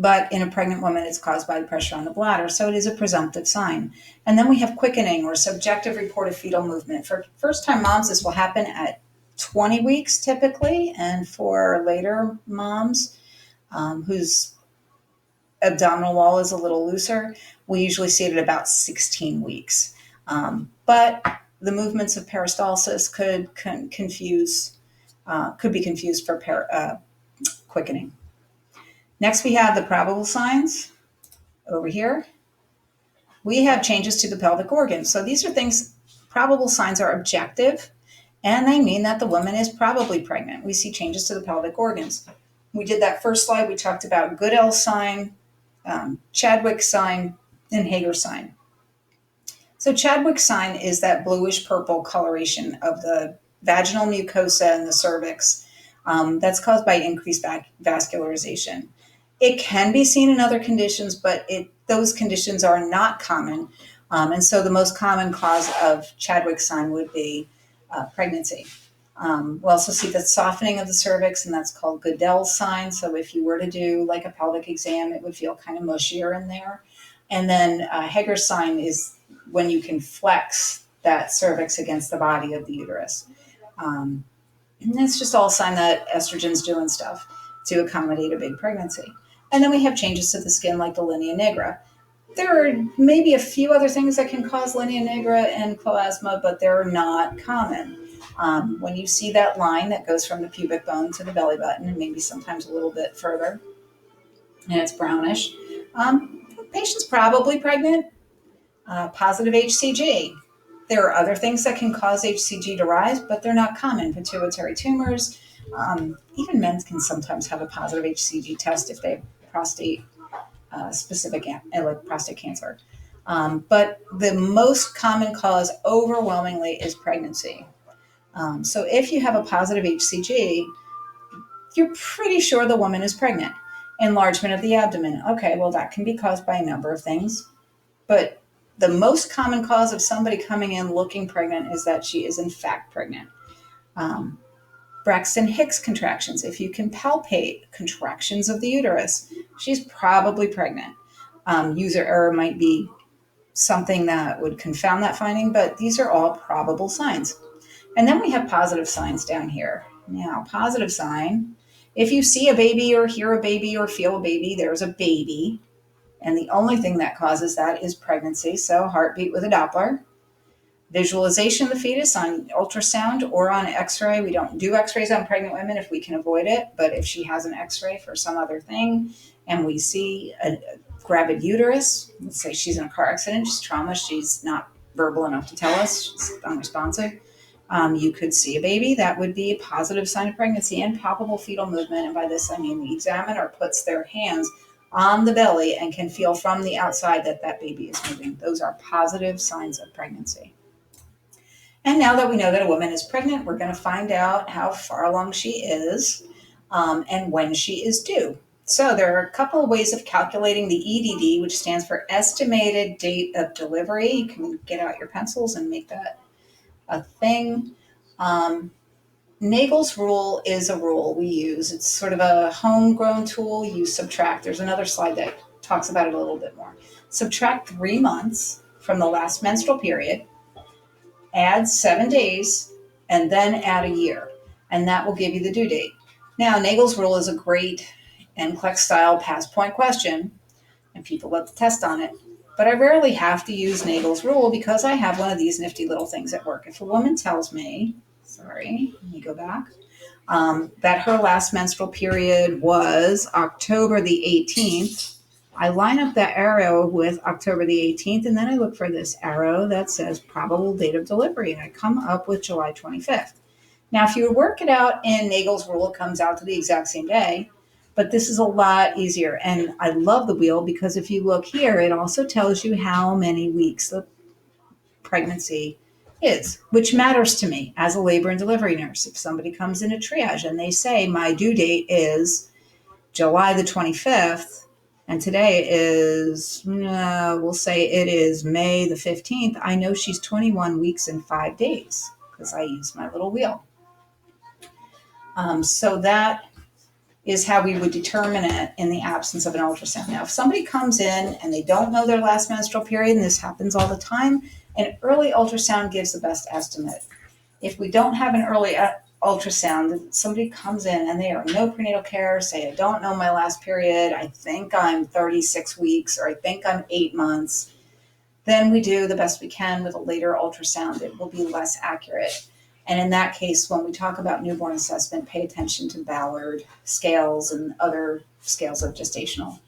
But in a pregnant woman, it's caused by the pressure on the bladder, so it is a presumptive sign. And then we have quickening, or subjective reported fetal movement. For first-time moms, this will happen at 20 weeks typically, and for later moms whose abdominal wall is a little looser, we usually see it at about 16 weeks. But the movements of peristalsis could be confused for quickening. Next, we have the probable signs over here. We have changes to the pelvic organs. So these are things, probable signs are objective, and they mean that the woman is probably pregnant. We see changes to the pelvic organs. We did that first slide. We talked about Goodell sign, Chadwick sign, and Hager sign. So Chadwick sign is that bluish purple coloration of the vaginal mucosa and the cervix that's caused by increased vascularization. It can be seen in other conditions, but those conditions are not common. And so the most common cause of Chadwick sign would be pregnancy. We also see the softening of the cervix, and that's called Goodell's sign. So if you were to do like a pelvic exam, it would feel kind of mushier in there. And then Hager's sign is when you can flex that cervix against the body of the uterus. And it's just all a sign that estrogen's doing stuff to accommodate a big pregnancy. And then we have changes to the skin like the linea nigra. There are maybe a few other things that can cause linea nigra and chloasma, but they're not common. When you see that line that goes from the pubic bone to the belly button, and maybe sometimes a little bit further, and it's brownish, patient's probably pregnant. Positive HCG. There are other things that can cause HCG to rise, but they're not common. Pituitary tumors. Even men can sometimes have a positive HCG test if they have prostate specific, like prostate cancer. But the most common cause overwhelmingly is pregnancy. So if you have a positive HCG, you're pretty sure the woman is pregnant. Enlargement of the abdomen. Okay, well, that can be caused by a number of things, but the most common cause of somebody coming in looking pregnant is that she is in fact pregnant. Um, Braxton Hicks contractions. If you can palpate contractions of the uterus, she's probably pregnant. User error might be something that would confound that finding, but these are all probable signs. And then we have positive signs down here. Now, positive sign, if you see a baby or hear a baby or feel a baby, there's a baby. And the only thing that causes that is pregnancy. So heartbeat with a Doppler. Visualization of the fetus on ultrasound or on x-ray. We don't do x-rays on pregnant women if we can avoid it, but if she has an x-ray for some other thing and we see a gravid uterus, let's say she's in a car accident, she's trauma, she's not verbal enough to tell us, she's unresponsive, you could see a baby. That would be a positive sign of pregnancy and palpable fetal movement. And by this, I mean the examiner puts their hands on the belly and can feel from the outside that that baby is moving. Those are positive signs of pregnancy. And now that we know that a woman is pregnant, we're going to find out how far along she is and when she is due. So there are a couple of ways of calculating the EDD, which stands for estimated date of delivery. You can get out your pencils and make that a thing. Nagel's rule is a rule we use. It's sort of a homegrown tool. You subtract. There's another slide that talks about it a little bit more. Subtract 3 months from the last menstrual period, add 7 days, and then add a year. And that will give you the due date. Now, Nagel's rule is a great NCLEX style pass point question, and people love to test on it. But I rarely have to use Nagel's rule because I have one of these nifty little things at work. If a woman tells me, let me go back, that her last menstrual period was October the 18th, I line up that arrow with October the 18th, and then I look for this arrow that says probable date of delivery, and I come up with July 25th. Now, if you work it out in Nagel's rule, it comes out to the exact same day, but this is a lot easier. And I love the wheel because if you look here, it also tells you how many weeks the pregnancy is, which matters to me as a labor and delivery nurse. If somebody comes in a triage and they say, my due date is July the 25th, and today is, we'll say it is May the 15th, I know she's 21 weeks and 5 days because I use my little wheel. So that is how we would determine it in the absence of an ultrasound. Now, if somebody comes in and they don't know their last menstrual period, and this happens all the time, an early ultrasound gives the best estimate. If we don't have an early ultrasound, somebody comes in and they are no prenatal care, say, I don't know my last period, I think I'm 36 weeks, or I think I'm 8 months, then we do the best we can with a later ultrasound. It will be less accurate. And in that case, when we talk about newborn assessment, pay attention to Ballard scales and other scales of gestational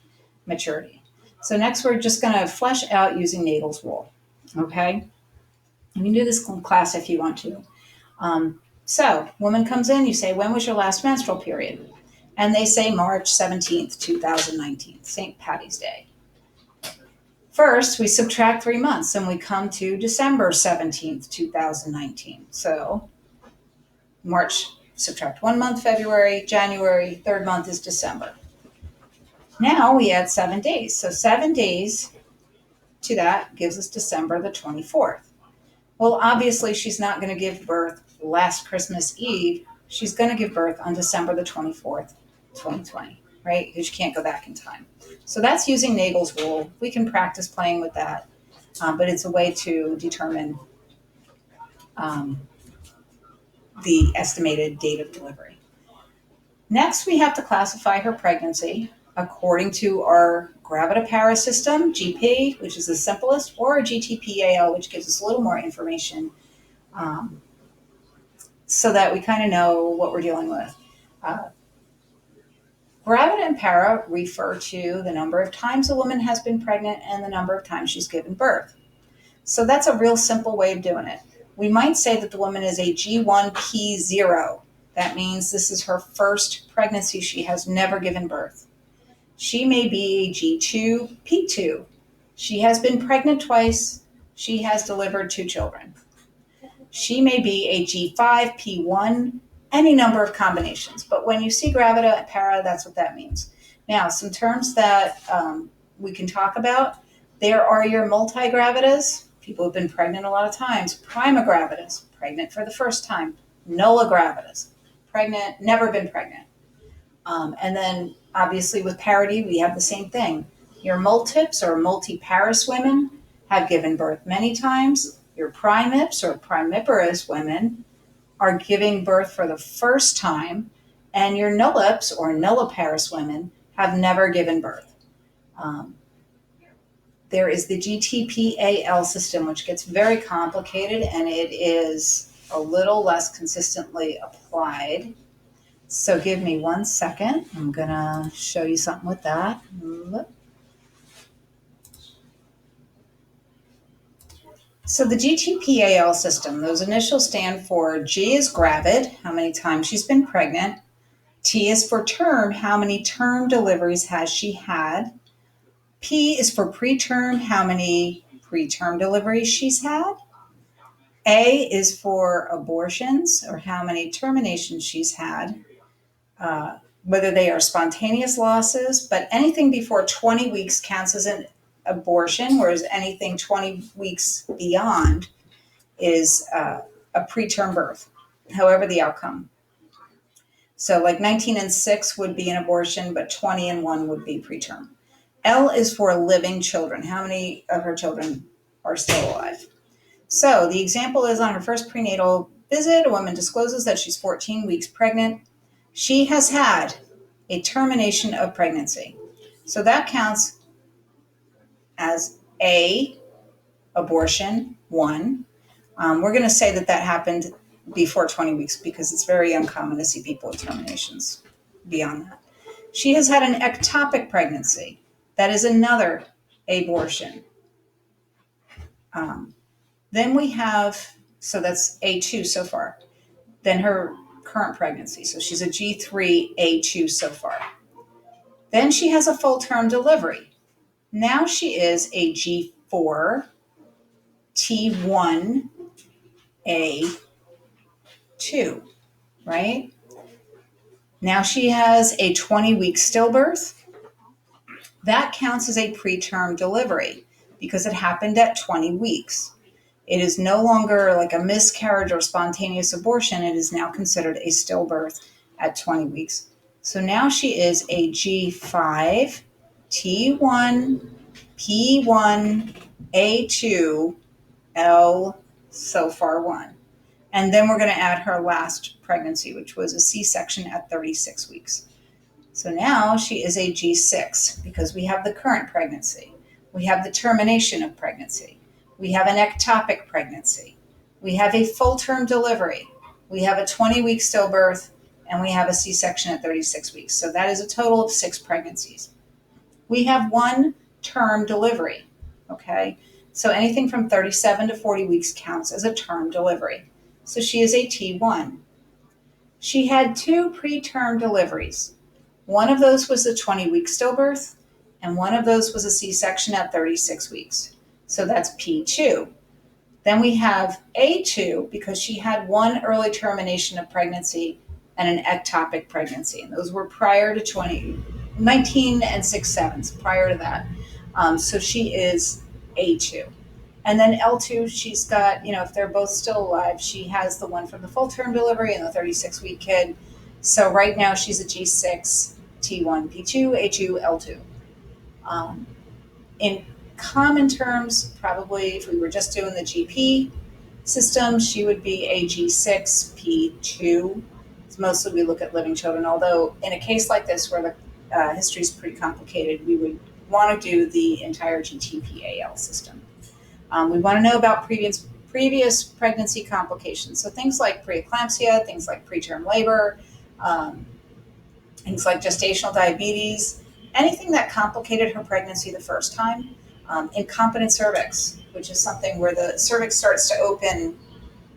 maturity. So next, we're just going to flesh out using Nagel's rule. Okay? You can do this in class if you want to. So, woman comes in, you say, when was your last menstrual period? And they say March 17th, 2019, St. Patty's Day. First, we subtract 3 months and we come to December 17th, 2019. So March, subtract 1 month, February, January, third month is December. Now we add 7 days. So 7 days to that gives us December the 24th. Well, obviously she's not going to give birth last Christmas Eve. She's going to give birth on December the 24th, 2020, right? Because you can't go back in time. So that's using Nagel's rule. We can practice playing with that, but it's a way to determine the estimated date of delivery. Next, we have to classify her pregnancy according to our gravitar system, GP, which is the simplest, or GTPAL, which gives us a little more information so that we kind of know what we're dealing with. Gravida and para refer to the number of times a woman has been pregnant and the number of times she's given birth. So that's a real simple way of doing it. We might say that the woman is a G1P0. That means this is her first pregnancy. She has never given birth. She may be a G2P2. She has been pregnant twice. She has delivered 2 children. She may be a G5P1. any number of combinations. But when you see gravida and para, that's what that means. Now, some terms that we can talk about. There are your multigravidas, people who've been pregnant a lot of times. Primogravidas, pregnant for the first time. Nulligravidas, pregnant, never been pregnant. And then obviously with parity, we have the same thing. Your multips or multiparous women have given birth many times. Your primips or primiparous women are giving birth for the first time. And your nullips or nulliparous women have never given birth. There is the GTPAL system, which gets very complicated, and it is a little less consistently applied. So give me 1 second. I'm going to show you something with that. So the GTPAL system, those initials stand for G is gravid, how many times she's been pregnant. T is for term, how many term deliveries has she had. P is for preterm, how many preterm deliveries she's had. A is for abortions, or how many terminations she's had, whether they are spontaneous losses, but anything before 20 weeks counts as an abortion, whereas anything 20 weeks beyond is a preterm birth, however the outcome. So like 19 and 6 would be an abortion, but 20 and 1 would be preterm. L is for living children. How many of her children are still alive? So the example is on her first prenatal visit, a woman discloses that she's 14 weeks pregnant. She has had a termination of pregnancy. So that counts as A, abortion, 1. We're going to say that happened before 20 weeks because it's very uncommon to see people with terminations beyond that. She has had an ectopic pregnancy. That is another abortion. Then we have, so that's A2 so far. Then her current pregnancy. So she's a G3, A2 so far. Then she has a full-term delivery. Now she is a G4, T1, A2, right? Now she has a 20-week stillbirth. That counts as a preterm delivery because it happened at 20 weeks. It is no longer like a miscarriage or spontaneous abortion. It is now considered a stillbirth at 20 weeks. So now she is a G5, T1, P1, A2, L, so far 1. And then we're going to add her last pregnancy, which was a C-section at 36 weeks. So now she is a G6 because we have the current pregnancy. We have the termination of pregnancy. We have an ectopic pregnancy. We have a full-term delivery. We have a 20-week stillbirth, and we have a C-section at 36 weeks. So that is a total of 6 pregnancies. We have 1 term delivery, okay? So anything from 37 to 40 weeks counts as a term delivery. So she is a T1. She had 2 preterm deliveries. One of those was a 20-week stillbirth, and one of those was a C-section at 36 weeks. So that's P2. Then we have A2 because she had 1 early termination of pregnancy and an ectopic pregnancy. And those were prior to 19 and 6/7 prior to that. So she is A2. And then L2, she's got, if they're both still alive, she has the one from the full term delivery and the 36-week kid. So right now she's a G6, T1, P2, A2, L2. In common terms, probably if we were just doing the GP system, she would be a G6, P2. So mostly we look at living children, although in a case like this where the history is pretty complicated, we would want to do the entire GTPAL system. We want to know about previous pregnancy complications. So things like preeclampsia, things like preterm labor, things like gestational diabetes, anything that complicated her pregnancy the first time. Incompetent cervix, which is something where the cervix starts to open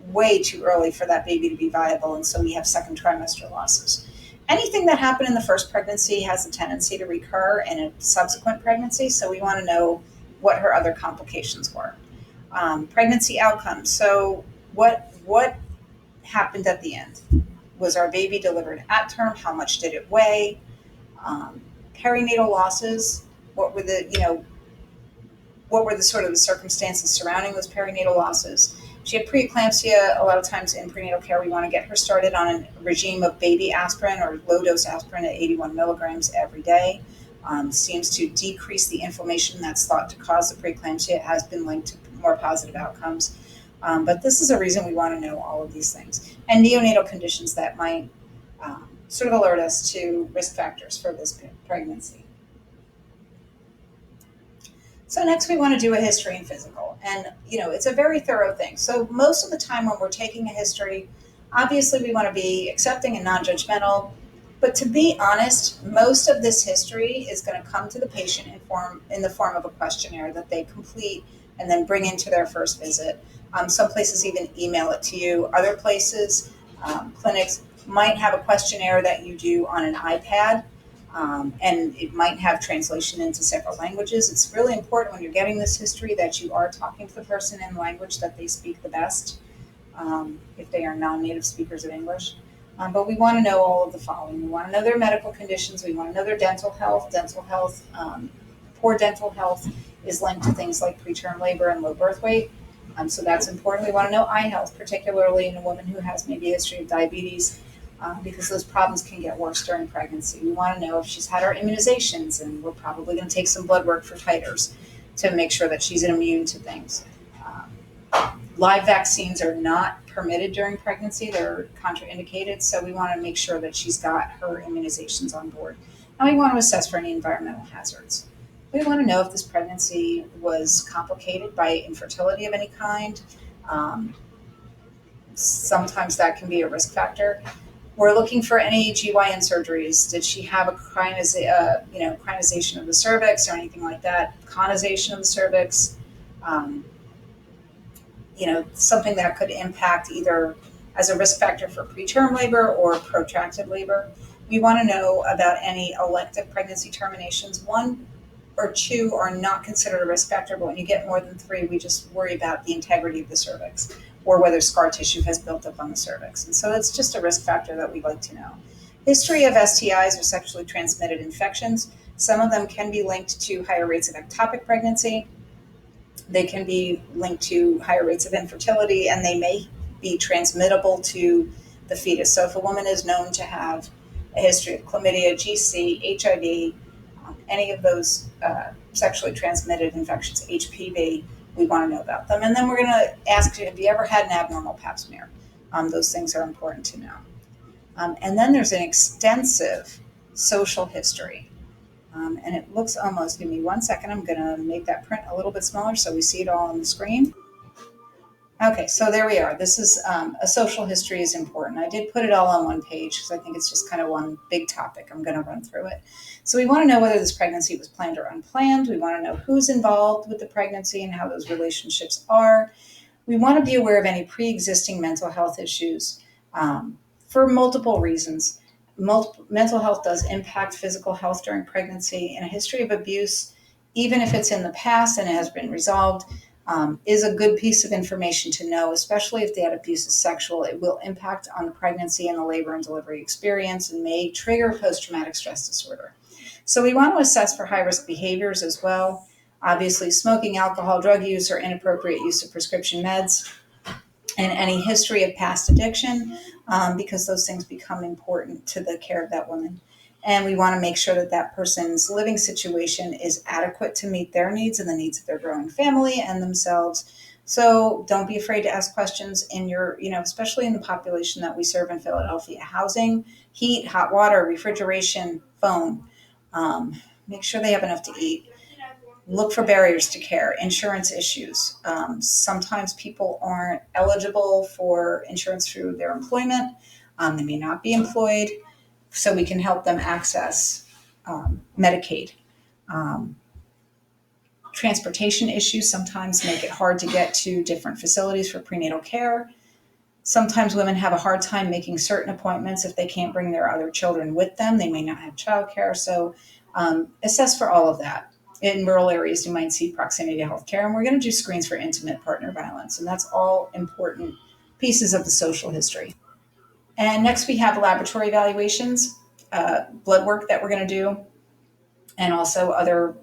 way too early for that baby to be viable, and so we have second trimester losses. Anything that happened in the first pregnancy has a tendency to recur in a subsequent pregnancy, so we want to know what her other complications were. Pregnancy outcomes. So what happened at the end? Was our baby delivered at term? How much did it weigh? Perinatal losses. What were the, what were the sort of the circumstances surrounding those perinatal losses? If she had preeclampsia, a lot of times in prenatal care, we want to get her started on a regime of baby aspirin or low dose aspirin at 81 milligrams every day. Seems to decrease the inflammation that's thought to cause the preeclampsia. It has been linked to more positive outcomes. But this is a reason we want to know all of these things. And neonatal conditions that might sort of alert us to risk factors for this pregnancy. So next we want to do a history and physical. And, it's a very thorough thing. So most of the time when we're taking a history, obviously we want to be accepting and non-judgmental. But to be honest, most of this history is going to come to the patient in the form of a questionnaire that they complete and then bring into their first visit. Some places even email it to you. Other places, clinics, might have a questionnaire that you do on an iPad. And it might have translation into several languages. It's really important when you're getting this history that you are talking to the person in language that they speak the best, if they are non-native speakers of English. But we want to know all of the following. We want to know their medical conditions. We want to know their dental health. Poor dental health is linked to things like preterm labor and low birth weight. So that's important. We want to know eye health, particularly in a woman who has maybe a history of diabetes, because those problems can get worse during pregnancy. We want to know if she's had her immunizations, and we're probably going to take some blood work for titers to make sure that she's immune to things. Live vaccines are not permitted during pregnancy. They're contraindicated, so we want to make sure that she's got her immunizations on board. And we want to assess for any environmental hazards. We want to know if this pregnancy was complicated by infertility of any kind. Sometimes that can be a risk factor. We're looking for any GYN surgeries. Did she have a crinization of the cervix or anything like that? Conization of the cervix. Something that could impact either as a risk factor for preterm labor or protracted labor. We want to know about any elective pregnancy terminations. 1 or 2 are not considered a risk factor, but when you get more than 3, we just worry about the integrity of the cervix or whether scar tissue has built up on the cervix. And so it's just a risk factor that we'd like to know. History of STIs or sexually transmitted infections. Some of them can be linked to higher rates of ectopic pregnancy. They can be linked to higher rates of infertility, and they may be transmittable to the fetus. So if a woman is known to have a history of chlamydia, GC, HIV, any of those sexually transmitted infections, HPV, we want to know about them. And then we're going to ask you, have you ever had an abnormal pap smear? Those things are important to know. And then there's an extensive social history. And it looks almost, give me 1 second, I'm going to make that print a little bit smaller so we see it all on the screen. Okay, so there we are. This is a social history is important. I did put it all on one page because I think it's just kind of one big topic. I'm going to run through it. So we want to know whether this pregnancy was planned or unplanned. We want to know who's involved with the pregnancy and how those relationships are. We want to be aware of any pre-existing mental health issues for multiple reasons. Mental health does impact physical health during pregnancy, and a history of abuse, even if it's in the past and it has been resolved, is a good piece of information to know, especially if that abuse is sexual. It will impact on the pregnancy and the labor and delivery experience and may trigger post-traumatic stress disorder. So we want to assess for high-risk behaviors as well. Obviously, smoking, alcohol, drug use, or inappropriate use of prescription meds, and any history of past addiction, because those things become important to the care of that woman. And we want to make sure that that person's living situation is adequate to meet their needs and the needs of their growing family and themselves. So don't be afraid to ask questions in your, especially in the population that we serve in Philadelphia. Housing, heat, hot water, refrigeration, phone. Make sure they have enough to eat. Look for barriers to care, insurance issues. Sometimes people aren't eligible for insurance through their employment. They may not be employed. So we can help them access Medicaid. Transportation issues sometimes make it hard to get to different facilities for prenatal care. Sometimes women have a hard time making certain appointments if they can't bring their other children with them. They may not have childcare. So assess for all of that. In rural areas, you might see proximity to healthcare, and we're going to do screens for intimate partner violence. And that's all important pieces of the social history. And next we have laboratory evaluations, blood work that we're going to do, and also other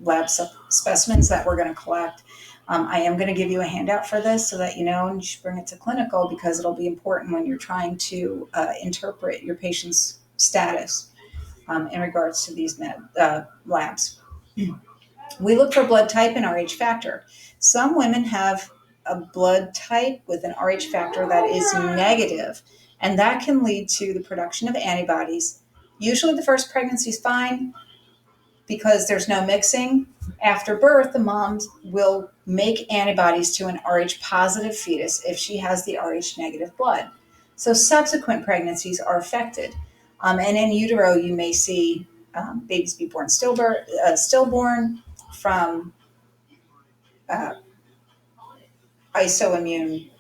specimens that we're going to collect. I am going to give you a handout for this so that you know, and you should bring it to clinical because it'll be important when you're trying to interpret your patient's status in regards to these labs. We look for blood type and Rh factor. Some women have a blood type with an Rh factor that is negative, and that can lead to the production of antibodies. Usually, the first pregnancy is fine because there's no mixing. After birth, the mom will make antibodies to an Rh positive fetus if she has the Rh negative blood. So, subsequent pregnancies are affected. And in utero, you may see babies be born stillborn from uh, isoimmune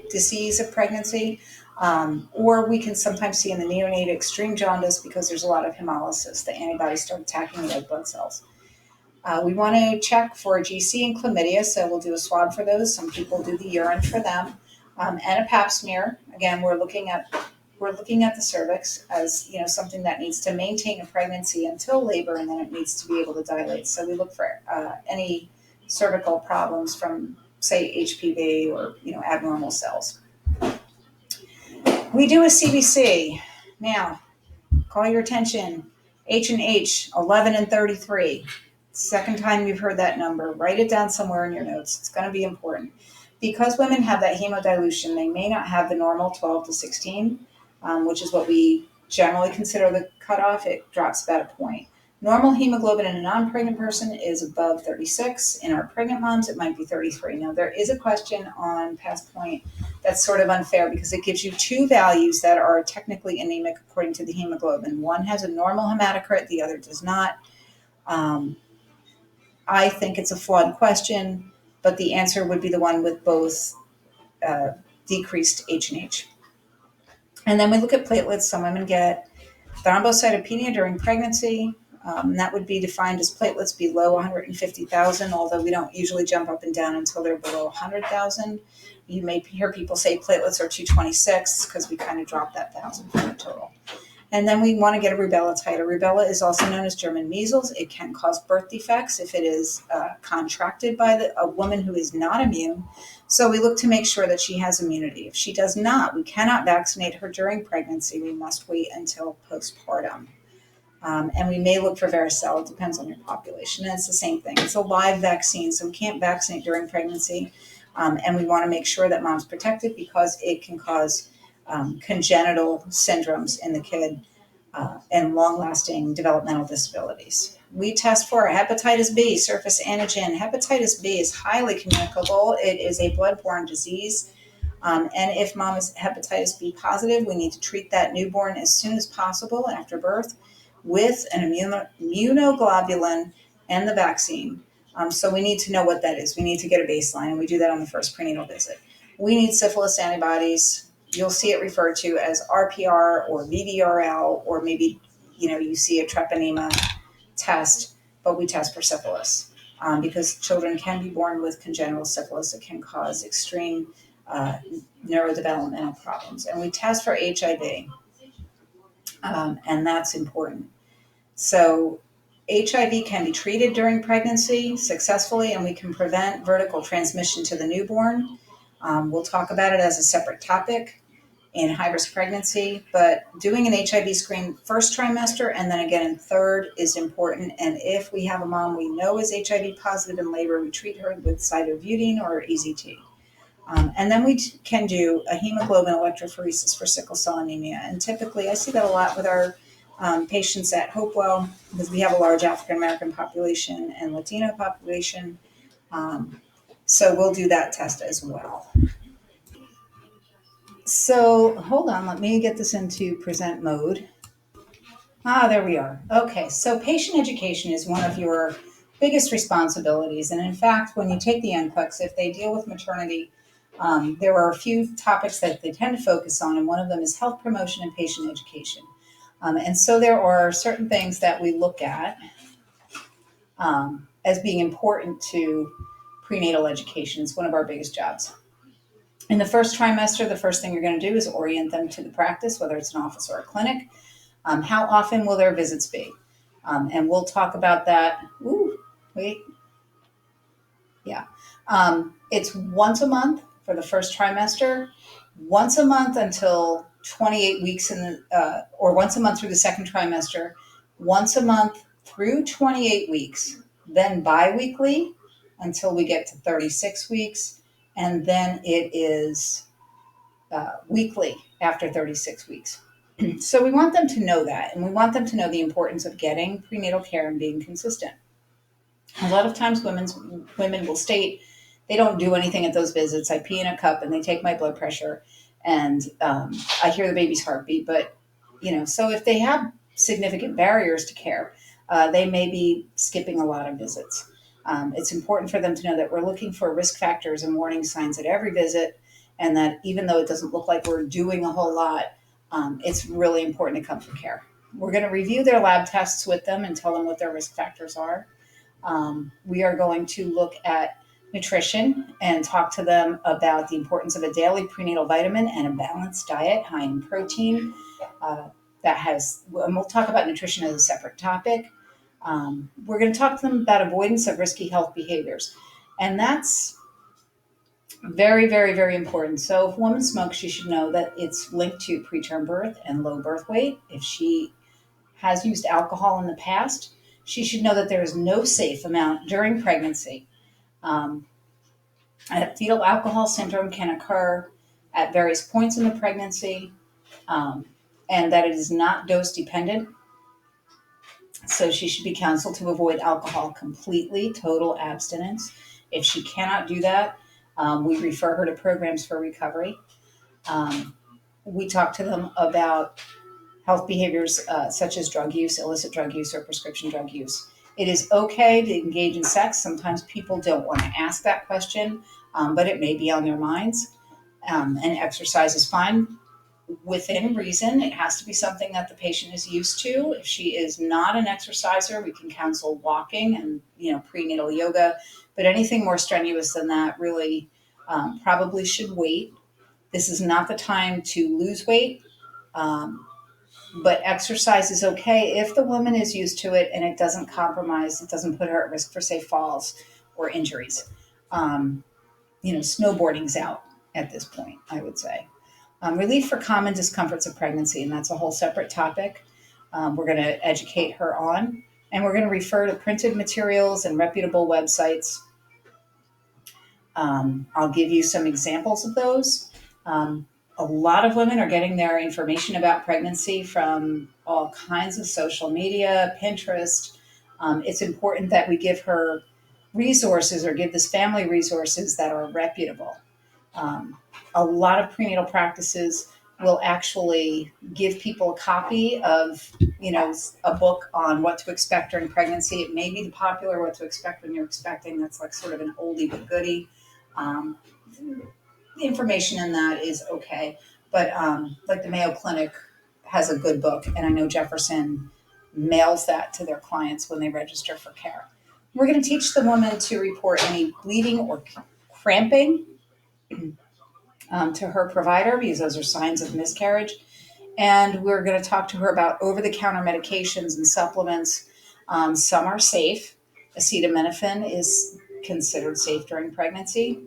disease of pregnancy, or we can sometimes see in the neonate extreme jaundice because there's a lot of hemolysis. The antibodies start attacking the red blood cells. We want to check for GC and chlamydia, so we'll do a swab for those. Some people do the urine for them, and a Pap smear. Again, we're looking at the cervix as something that needs to maintain a pregnancy until labor, and then it needs to be able to dilate. So we look for any cervical problems from, say, HPV or abnormal cells. We do a CBC. Now, call your attention. H&H 11 and 33. Second time you've heard that number, write it down somewhere in your notes. It's going to be important. Because women have that hemodilution, they may not have the normal 12 to 16, which is what we generally consider the cutoff. It drops about a point. Normal hemoglobin in a non-pregnant person is above 36. In our pregnant moms, it might be 33. Now, there is a question on past point that's sort of unfair because it gives you two values that are technically anemic according to the hemoglobin. One has a normal hematocrit, the other does not. I think it's a flawed question, but the answer would be the one with both decreased H&H. And then we look at platelets. Some women get thrombocytopenia during pregnancy. That would be defined as platelets below 150,000, although we don't usually jump up and down until they're below 100,000. You may hear people say platelets are 226 because we kind of dropped that 1,000 from the total. And then we want to get a rubella titer. Rubella is also known as German measles. It can cause birth defects if it is contracted by a woman who is not immune. So we look to make sure that she has immunity. If she does not, we cannot vaccinate her during pregnancy. We must wait until postpartum. And we may look for varicella. It depends on your population. And it's the same thing. It's a live vaccine, so we can't vaccinate during pregnancy. And we want to make sure that mom's protected because it can cause congenital syndromes in the kid and long-lasting developmental disabilities. We test for hepatitis B, surface antigen. Hepatitis B is highly communicable. It is a blood-borne disease. And if mom is hepatitis B positive, we need to treat that newborn as soon as possible after birth with an immunoglobulin and the vaccine. So we need to know what that is. We need to get a baseline, and we do that on the first prenatal visit. We need syphilis antibodies. You'll see it referred to as RPR or VDRL, or maybe you see a treponema test, but we test for syphilis because children can be born with congenital syphilis. It can cause extreme neurodevelopmental problems, and we test for HIV, and that's important. So HIV can be treated during pregnancy successfully, and we can prevent vertical transmission to the newborn. We'll talk about it as a separate topic in high-risk pregnancy, but doing an HIV screen first trimester and then again in third is important. And if we have a mom we know is HIV positive in labor, we treat her with cytobutene or EZT. And then we can do a hemoglobin electrophoresis for sickle cell anemia. And typically, I see that a lot with our patients at Hopewell because we have a large African-American population and Latino population. So we'll do that test as well. So hold on, let me get this into present mode. There we are. Okay, so patient education is one of your biggest responsibilities. And in fact, when you take the NCLEX, if they deal with maternity, there are a few topics that they tend to focus on, and one of them is health promotion and patient education. And so there are certain things that we look at as being important to prenatal education. It's one of our biggest jobs. In the first trimester, the first thing you're going to do is orient them to the practice, whether it's an office or a clinic. How often will their visits be? And we'll talk about that. Ooh, wait, yeah. It's once a month for the first trimester, once a month until 28 weeks or once a month through the second trimester, once a month through 28 weeks, then biweekly until we get to 36 weeks, and then it is weekly after 36 weeks. So we want them to know that, and we want them to know the importance of getting prenatal care and being consistent. A lot of times women will state they don't do anything at those visits. I pee in a cup and they take my blood pressure, and I hear the baby's heartbeat. But so if they have significant barriers to care, they may be skipping a lot of visits. It's important for them to know that we're looking for risk factors and warning signs at every visit, and that even though it doesn't look like we're doing a whole lot, it's really important to come for care. We're going to review their lab tests with them and tell them what their risk factors are. We are going to look at nutrition and talk to them about the importance of a daily prenatal vitamin and a balanced diet high in protein. And we'll talk about nutrition as a separate topic. We're going to talk to them about avoidance of risky health behaviors. And that's very, very, very important. So if a woman smokes, she should know that it's linked to preterm birth and low birth weight. If she has used alcohol in the past, she should know that there is no safe amount during pregnancy. Um, Fetal alcohol syndrome can occur at various points in the pregnancy, um, and that it is not dose dependent. So she should be counseled to avoid alcohol completely, total abstinence. If she cannot do that, we refer her to programs for recovery. Um, we talk to them about health behaviors such as drug use, illicit drug use, or prescription drug use. It is okay to engage in sex. Sometimes people don't want to ask that question, but it may be on their minds. And exercise is fine within reason. It has to be something that the patient is used to. If she is not an exerciser, we can counsel walking and prenatal yoga. But anything more strenuous than that really probably should wait. This is not the time to lose weight. But exercise is okay if the woman is used to it and it doesn't compromise, it doesn't put her at risk for, say, falls or injuries. Snowboarding's out at this point, I would say. Relief for common discomforts of pregnancy, and that's a whole separate topic we're going to educate her on. And we're going to refer to printed materials and reputable websites. I'll give you some examples of those. A lot of women are getting their information about pregnancy from all kinds of social media, Pinterest. It's important that we give her resources or give this family resources that are reputable. A lot of prenatal practices will actually give people a copy of, a book on what to expect during pregnancy. It may be the popular What to Expect When You're Expecting. That's like sort of an oldie but goodie. The information in that is okay, but like the Mayo Clinic has a good book, and I know Jefferson mails that to their clients when they register for care. We're going to teach the woman to report any bleeding or cramping to her provider, because those are signs of miscarriage. And we're going to talk to her about over-the-counter medications and supplements. Some are safe. Acetaminophen is considered safe during pregnancy.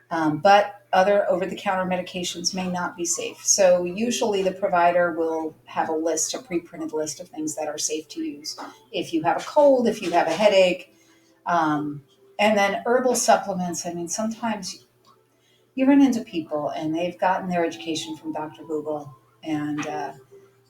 But other over-the-counter medications may not be safe. So usually the provider will have a pre-printed list of things that are safe to use. If you have a cold, if you have a headache, and then herbal supplements. I mean, sometimes you run into people and they've gotten their education from Dr. Google, and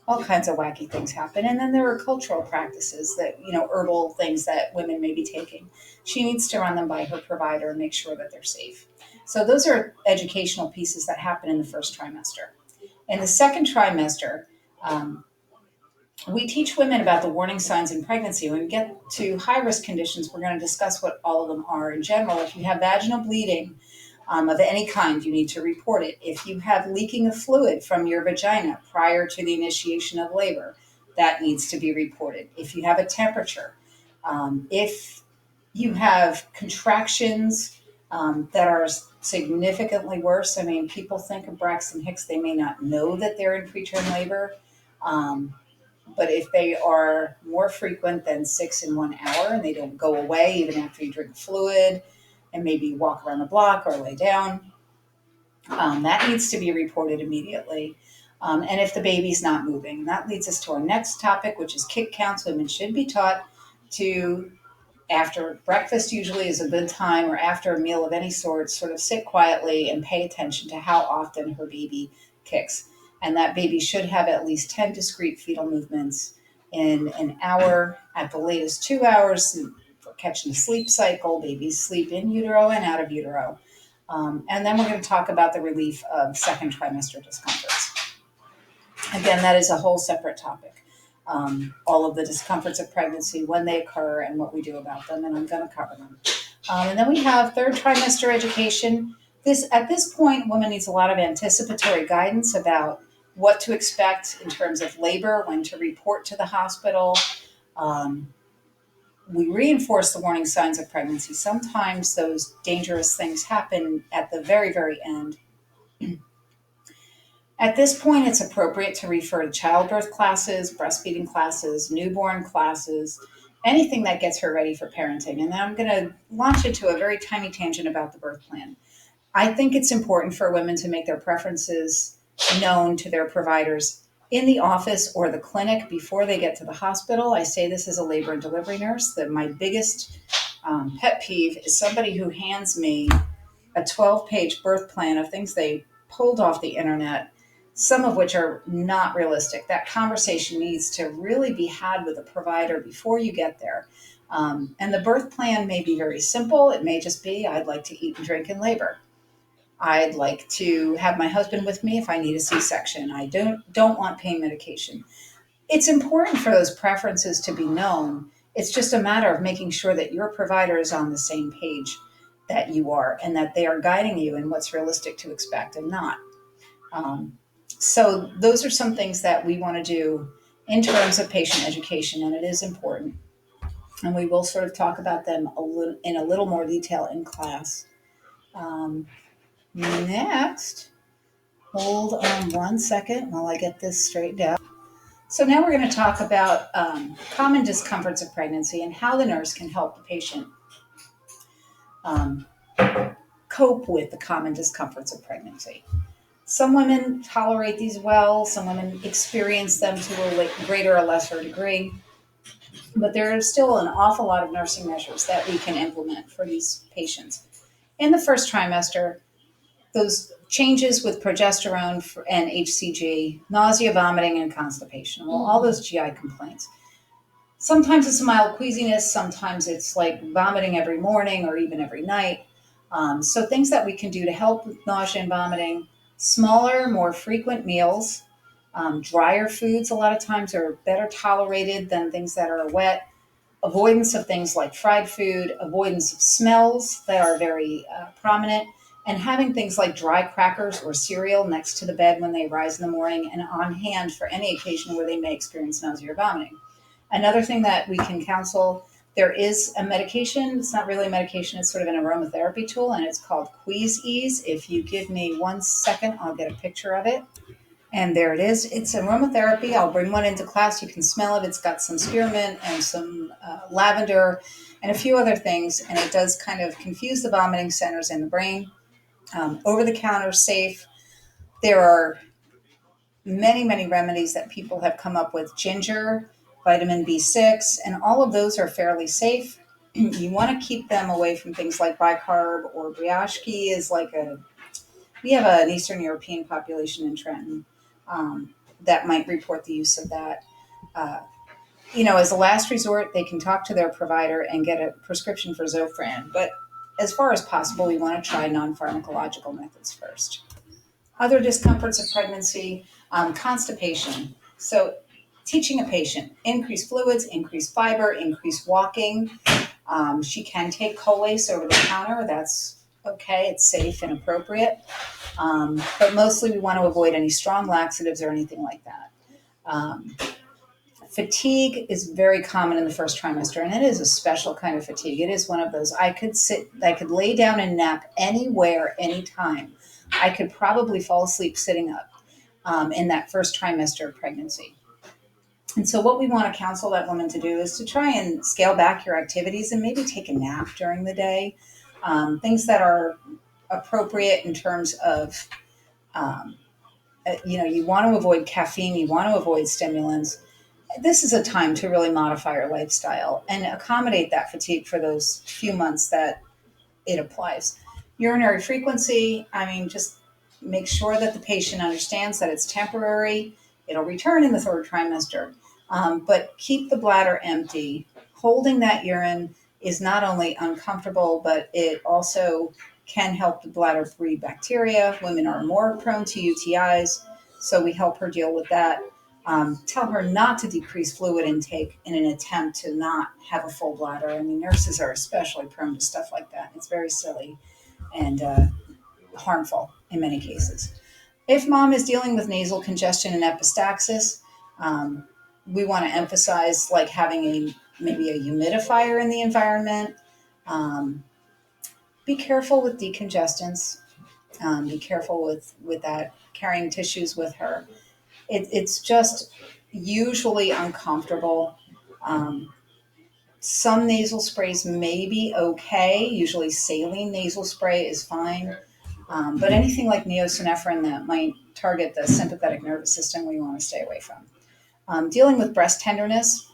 all kinds of wacky things happen. And then there are cultural practices that, herbal things that women may be taking. She needs to run them by her provider and make sure that they're safe. So those are educational pieces that happen in the first trimester. In the second trimester, we teach women about the warning signs in pregnancy. When we get to high-risk conditions, we're going to discuss what all of them are. In general, if you have vaginal bleeding of any kind, you need to report it. If you have leaking of fluid from your vagina prior to the initiation of labor, that needs to be reported. If you have a temperature, if you have contractions that are significantly worse. I mean, people think of Braxton Hicks, they may not know that they're in preterm labor. Um, but if they are more frequent than 6 in 1 hour and they don't go away even after you drink fluid and maybe walk around the block or lay down, that needs to be reported immediately. And if the baby's not moving, that leads us to our next topic, which is kick counts. Women should be taught to, after breakfast usually is a good time, or after a meal of any sort, sort of sit quietly and pay attention to how often her baby kicks. And that baby should have at least 10 discrete fetal movements in an hour, at the latest 2 hours, for catching a sleep cycle. Babies sleep in utero and out of utero. And then we're going to talk about the relief of second trimester discomforts. Again, that is a whole separate topic. All of the discomforts of pregnancy, when they occur, and what we do about them, and I'm going to cover them. And then we have third trimester education. At this point, women needs a lot of anticipatory guidance about what to expect in terms of labor, when to report to the hospital. We reinforce the warning signs of pregnancy. Sometimes those dangerous things happen at the very, very end. At this point, it's appropriate to refer to childbirth classes, breastfeeding classes, newborn classes, anything that gets her ready for parenting. And then I'm going to launch into a very tiny tangent about the birth plan. I think it's important for women to make their preferences known to their providers in the office or the clinic before they get to the hospital. I say this as a labor and delivery nurse, that my biggest pet peeve is somebody who hands me a 12-page birth plan of things they pulled off the internet, some of which are not realistic. That conversation needs to really be had with a provider before you get there. And the birth plan may be very simple. It may just be, I'd like to eat and drink in labor. I'd like to have my husband with me if I need a C-section. I don't want pain medication. It's important for those preferences to be known. It's just a matter of making sure that your provider is on the same page that you are, and that they are guiding you in what's realistic to expect and not. So those are some things that we want to do in terms of patient education, and it is important. And we will sort of talk about them in a little more detail in class. Next, hold on one second while I get this straightened out. So now we're going to talk about common discomforts of pregnancy and how the nurse can help the patient cope with the common discomforts of pregnancy. Some women tolerate these well, some women experience them to a greater or lesser degree, but there are still an awful lot of nursing measures that we can implement for these patients. In the first trimester, those changes with progesterone and HCG, nausea, vomiting, and constipation, well, all those GI complaints. Sometimes it's a mild queasiness, sometimes it's like vomiting every morning or even every night. So things that we can do to help with nausea and vomiting: smaller, more frequent meals. Drier foods a lot of times are better tolerated than things that are wet. Avoidance of things like fried food, avoidance of smells that are very prominent, and having things like dry crackers or cereal next to the bed when they rise in the morning and on hand for any occasion where they may experience nausea or vomiting. Another thing that we can counsel, there is a medication. It's not really a medication. It's sort of an aromatherapy tool, and it's called Queeze Ease. If you give me 1 second, I'll get a picture of it. And there it is. It's aromatherapy. I'll bring one into class. You can smell it. It's got some spearmint and some lavender and a few other things, and it does kind of confuse the vomiting centers in the brain. Over-the-counter, safe. There are many, many remedies that people have come up with. Ginger, vitamin B6, and all of those are fairly safe. You want to keep them away from things like bicarb or brioche is like we have an Eastern European population in Trenton that might report the use of that. As a last resort, they can talk to their provider and get a prescription for Zofran. But as far as possible, we want to try non-pharmacological methods first. Other discomforts of pregnancy, constipation. So teaching a patient, increase fluids, increase fiber, increase walking. She can take Colace over the counter. That's okay. It's safe and appropriate. But mostly we want to avoid any strong laxatives or anything like that. Fatigue is very common in the first trimester, and it is a special kind of fatigue. It is one of those I could lay down and nap anywhere, anytime. I could probably fall asleep sitting up in that first trimester of pregnancy. And so, what we want to counsel that woman to do is to try and scale back your activities and maybe take a nap during the day. Things that are appropriate in terms of, um, you want to avoid caffeine, you want to avoid stimulants. This is a time to really modify your lifestyle and accommodate that fatigue for those few months that it applies. Urinary frequency, I mean, just make sure that the patient understands that it's temporary. It'll return in the third trimester, but keep the bladder empty. Holding that urine is not only uncomfortable, but it also can help the bladder breed bacteria. Women are more prone to UTIs, so we help her deal with that. Tell her not to decrease fluid intake in an attempt to not have a full bladder. I mean, nurses are especially prone to stuff like that. It's very silly and harmful in many cases. If mom is dealing with nasal congestion and epistaxis, we want to emphasize like having maybe a humidifier in the environment. Um, be careful with decongestants. Be careful with that, carrying tissues with her. It's just usually uncomfortable. Um, some nasal sprays may be okay. Usually saline nasal spray is fine. But anything like neosynephrine that might target the sympathetic nervous system, we want to stay away from. Dealing with breast tenderness,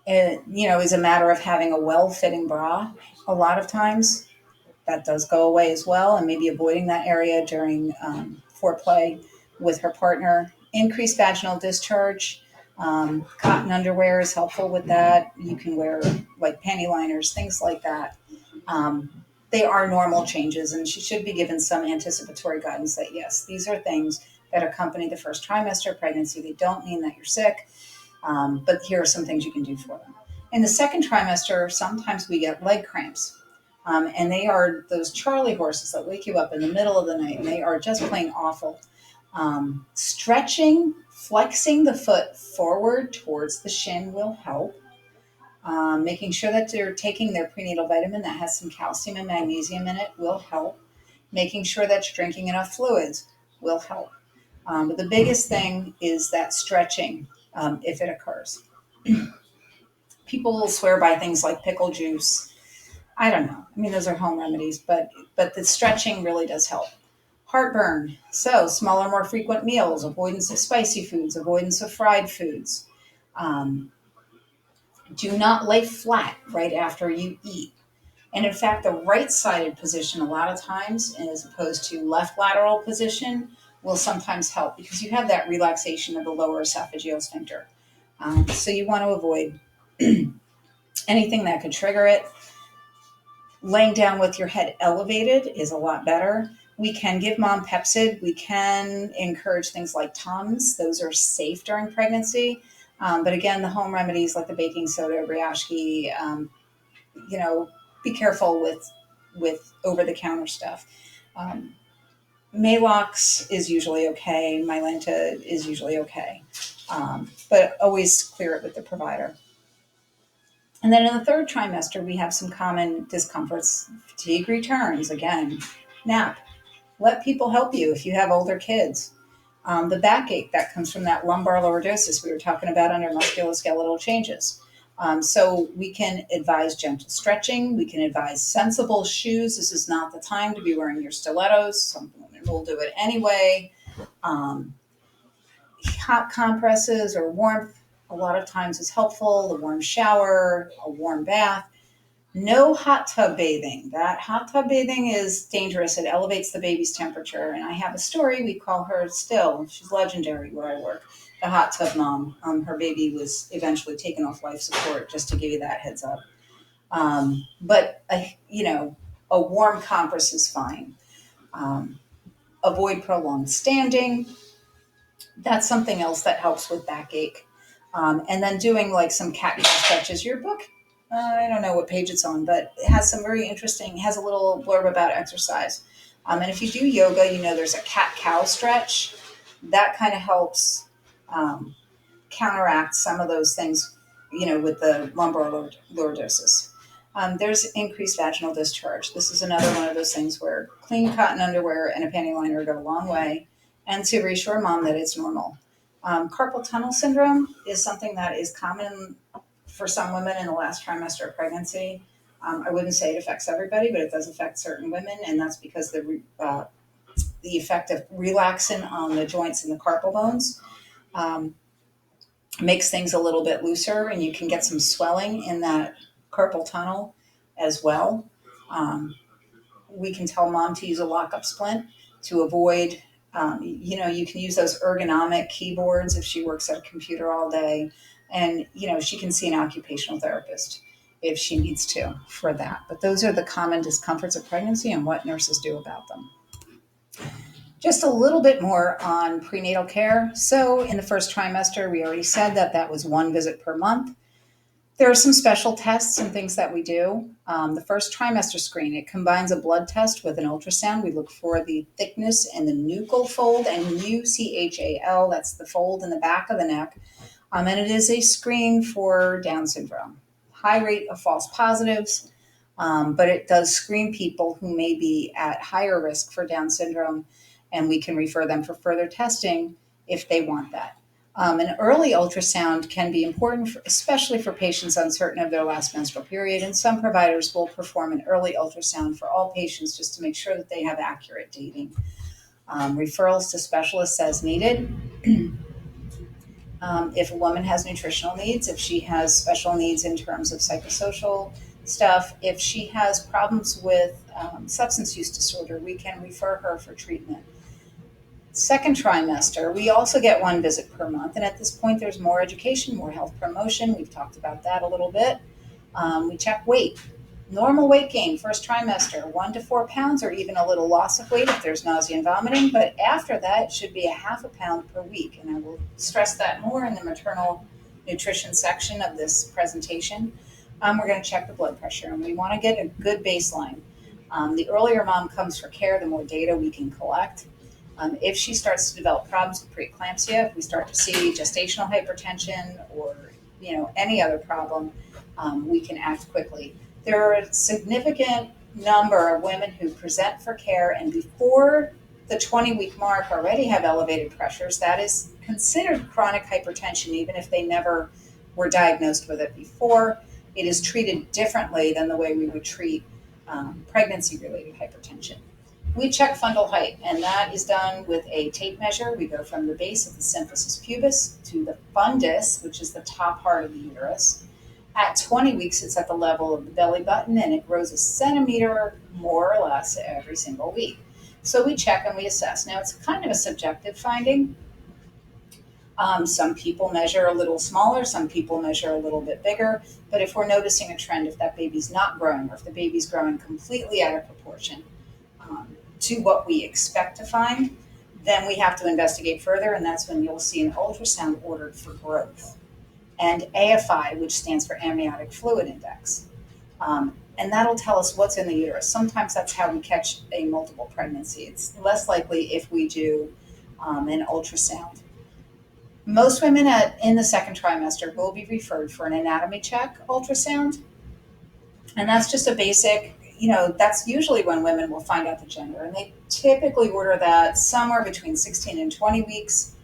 is a matter of having a well-fitting bra. A lot of times that does go away as well, and maybe avoiding that area during foreplay with her partner. Increased vaginal discharge. Cotton underwear is helpful with that. You can wear like panty liners, things like that. Um, they are normal changes, and she should be given some anticipatory guidance that yes, these are things that accompany the first trimester of pregnancy. They don't mean that you're sick, but here are some things you can do for them. In the second trimester, sometimes we get leg cramps. And they are those Charlie horses that wake you up in the middle of the night, and they are just plain awful. Stretching, flexing the foot forward towards the shin will help. Making sure that they're taking their prenatal vitamin that has some calcium and magnesium in it will help. Making sure that you're drinking enough fluids will help. But the biggest thing is that stretching, if it occurs. People will swear by things like pickle juice. I don't know. I mean, those are home remedies, but the stretching really does help. Heartburn. So smaller, more frequent meals, avoidance of spicy foods, avoidance of fried foods. Um, do not lay flat right after you eat. And in fact, the right-sided position a lot of times, as opposed to left lateral position, will sometimes help because you have that relaxation of the lower esophageal sphincter. So you want to avoid anything that could trigger it. Laying down with your head elevated is a lot better. We can give mom Pepsid. We can encourage things like Tums. Those are safe during pregnancy. But again, the home remedies like the baking soda, Briashki, be careful with over-the-counter stuff. Maalox is usually okay. Mylanta is usually okay. But always clear it with the provider. And then in the third trimester, we have some common discomforts. Fatigue returns, again, nap. Let people help you if you have older kids. The backache that comes from that lumbar lordosis we were talking about under musculoskeletal changes. So we can advise gentle stretching. We can advise sensible shoes. This is not the time to be wearing your stilettos. Some women will do it anyway. Hot compresses or warmth a lot of times is helpful. The warm shower, a warm bath. No hot tub bathing. That hot tub bathing is dangerous. It elevates the baby's temperature. And I have a story. We call her still. She's legendary where I work. The hot tub mom. Her baby was eventually taken off life support, just to give you that heads up. But a warm compress is fine. Avoid prolonged standing. That's something else that helps with backache. And then doing like some cat cow stretches. Your book, I don't know what page it's on, but it has some very interesting, has a little blurb about exercise. And if you do yoga, there's a cat cow stretch. That kind of helps counteract some of those things, with the lumbar lordosis. There's increased vaginal discharge. This is another one of those things where clean cotton underwear and a panty liner go a long way, and to reassure mom that it's normal. Carpal tunnel syndrome is something that is common for some women in the last trimester of pregnancy. I wouldn't say it affects everybody, but it does affect certain women, and that's because the effect of relaxin on the joints and the carpal bones makes things a little bit looser, and you can get some swelling in that carpal tunnel as well. We can tell mom to use a lockup splint to avoid, you can use those ergonomic keyboards if she works at a computer all day. And, she can see an occupational therapist if she needs to for that. But those are the common discomforts of pregnancy and what nurses do about them. Just a little bit more on prenatal care. So in the first trimester, we already said that was 1 visit per month. There are some special tests and things that we do. The first trimester screen, it combines a blood test with an ultrasound. We look for the thickness and the nuchal fold, and UCHAL, that's the fold in the back of the neck. And it is a screen for Down syndrome. High rate of false positives, but it does screen people who may be at higher risk for Down syndrome, and we can refer them for further testing if they want that. An early ultrasound can be important, especially for patients uncertain of their last menstrual period, and some providers will perform an early ultrasound for all patients just to make sure that they have accurate dating. Referrals to specialists as needed. If a woman has nutritional needs, if she has special needs in terms of psychosocial stuff, if she has problems with substance use disorder, we can refer her for treatment. Second trimester, we also get 1 visit per month, and at this point there's more education, more health promotion. We've talked about that a little bit. We check weight. Normal weight gain, first trimester, 1 to 4 pounds, or even a little loss of weight if there's nausea and vomiting, but after that it should be 1/2 pound per week, and I will stress that more in the maternal nutrition section of this presentation. We're going to check the blood pressure, and we want to get a good baseline. The earlier mom comes for care, the more data we can collect. If she starts to develop problems with preeclampsia, if we start to see gestational hypertension or any other problem, we can act quickly. There are a significant number of women who present for care and before the 20-week mark already have elevated pressures. That is considered chronic hypertension, even if they never were diagnosed with it before. It is treated differently than the way we would treat pregnancy-related hypertension. We check fundal height, and that is done with a tape measure. We go from the base of the symphysis pubis to the fundus, which is the top part of the uterus. At 20 weeks, it's at the level of the belly button, and it grows 1 centimeter more or less every single week. So we check and we assess. Now, it's kind of a subjective finding. Some people measure a little smaller, some people measure a little bit bigger, but if we're noticing a trend, if that baby's not growing or if the baby's growing completely out of proportion to what we expect to find, then we have to investigate further, and that's when you'll see an ultrasound ordered for growth, and AFI, which stands for amniotic fluid index. And that'll tell us what's in the uterus. Sometimes that's how we catch a multiple pregnancy. It's less likely if we do an ultrasound. Most women in the second trimester will be referred for an anatomy check ultrasound, and that's just a basic, that's usually when women will find out the gender, and they typically order that somewhere between 16 and 20 weeks,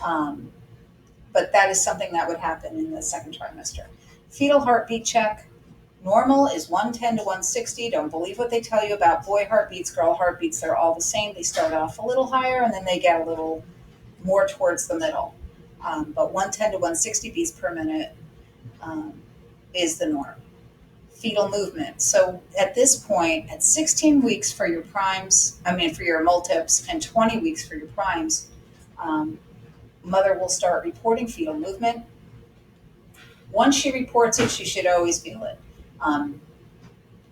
but that is something that would happen in the second trimester. Fetal heartbeat check, normal is 110 to 160. Don't believe what they tell you about boy heartbeats, girl heartbeats. They're all the same. They start off a little higher, and then they get a little more towards the middle. But 110 to 160 beats per minute is the norm. Fetal movement. So at this point, at 16 weeks for your primes, for your multips, and 20 weeks for your primes, mother will start reporting fetal movement. Once she reports it, she should always feel it.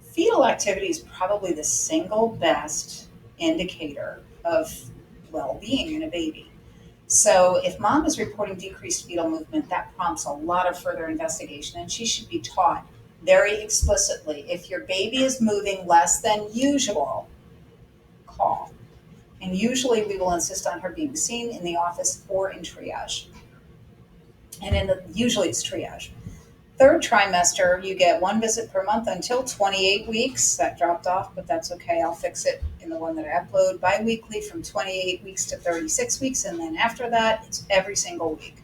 Fetal activity is probably the single best indicator of well-being in a baby. So if mom is reporting decreased fetal movement, that prompts a lot of further investigation, and she should be taught very explicitly, if your baby is moving less than usual, call. And usually we will insist on her being seen in the office or in triage. And usually it's triage. Third trimester, you get 1 visit per month until 28 weeks. That dropped off, but that's okay. I'll fix it in the one that I upload. Biweekly from 28 weeks to 36 weeks. And then after that, it's every single week.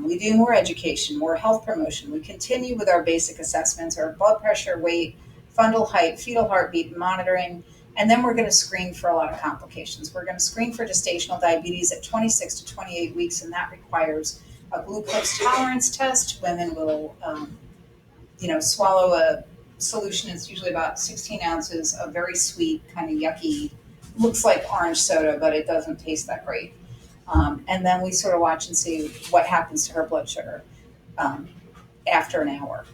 We do more education, more health promotion. We continue with our basic assessments, our blood pressure, weight, fundal height, fetal heartbeat monitoring, and then we're going to screen for a lot of complications. We're going to screen for gestational diabetes at 26 to 28 weeks, and that requires a glucose tolerance test. Women will, swallow a solution. It's usually about 16 ounces of very sweet, kind of yucky, looks like orange soda, but it doesn't taste that great. And then we sort of watch and see what happens to her blood sugar um, after an hour.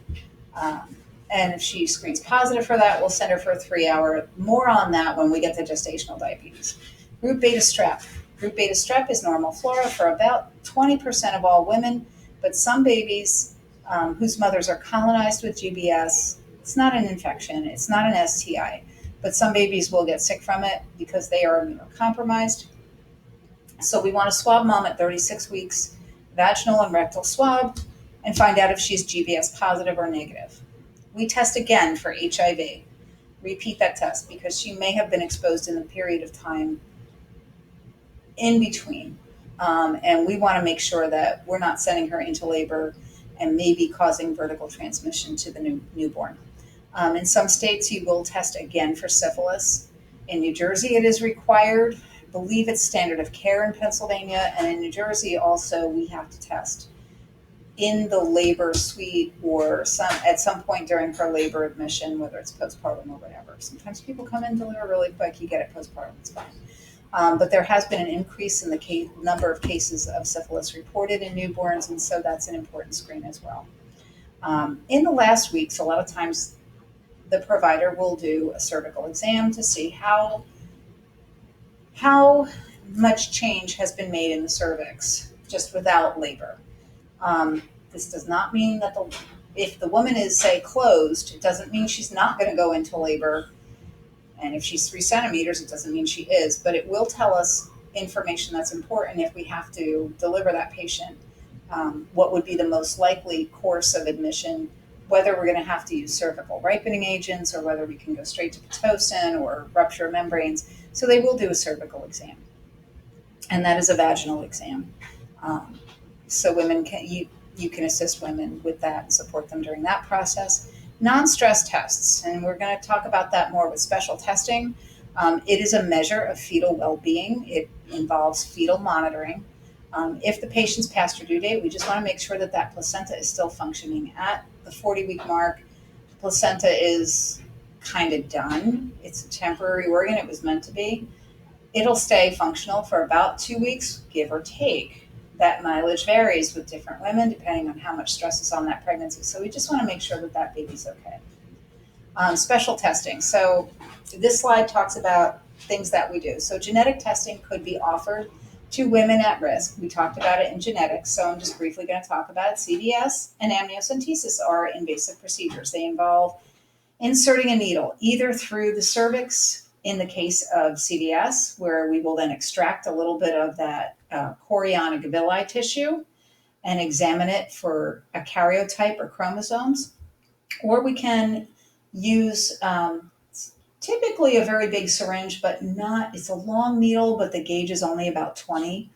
Um, and if she screens positive for that, we'll send her for a 3 hour. More on that when we get to gestational diabetes. Group beta strep. Group beta strep is normal flora for about 20% of all women, but some babies whose mothers are colonized with GBS, it's not an infection, it's not an STI, but some babies will get sick from it because they are immunocompromised. So we want to swab mom at 36 weeks, vaginal and rectal swab, and find out if she's GBS positive or negative. We test again for HIV. Repeat that test because she may have been exposed in the period of time in between. And we want to make sure that we're not sending her into labor and maybe causing vertical transmission to the newborn. In some states, you will test again for syphilis. In New Jersey, it is required. I believe it's standard of care in Pennsylvania. And in New Jersey, also, we have to test in the labor suite or at some point during her labor admission, whether it's postpartum or whatever. Sometimes people come in, deliver really quick, you get it postpartum, it's fine. But there has been an increase in the number of cases of syphilis reported in newborns, and so that's an important screen as well. In the last weeks, a lot of times the provider will do a cervical exam to see how much change has been made in the cervix just without labor. This does not mean that if the woman is, say, closed, it doesn't mean she's not going to go into labor. And if she's 3 centimeters, it doesn't mean she is. But it will tell us information that's important if we have to deliver that patient. What would be the most likely course of admission, whether we're going to have to use cervical ripening agents or whether we can go straight to Pitocin or rupture membranes. So they will do a cervical exam. And that is a vaginal exam. So women you can assist women with that and support them during that process. Non-stress tests, and we're going to talk about that more with special testing. It is a measure of fetal well-being. It involves fetal monitoring. If the patient's past her due date, we just want to make sure that that placenta is still functioning at the 40-week mark. The placenta is kind of done. It's a temporary organ. It was meant to be. It'll stay functional for about 2 weeks, give or take. That mileage varies with different women depending on how much stress is on that pregnancy. So we just want to make sure that that baby's okay. Special testing. So this slide talks about things that we do. So genetic testing could be offered to women at risk. We talked about it in genetics, so I'm just briefly going to talk about it. CVS and amniocentesis are invasive procedures. They involve inserting a needle either through the cervix in the case of CVS, where we will then extract a little bit of that chorionic villi tissue and examine it for a karyotype or chromosomes. Or we can use typically a very big syringe, but it's a long needle, but the gauge is only about 20.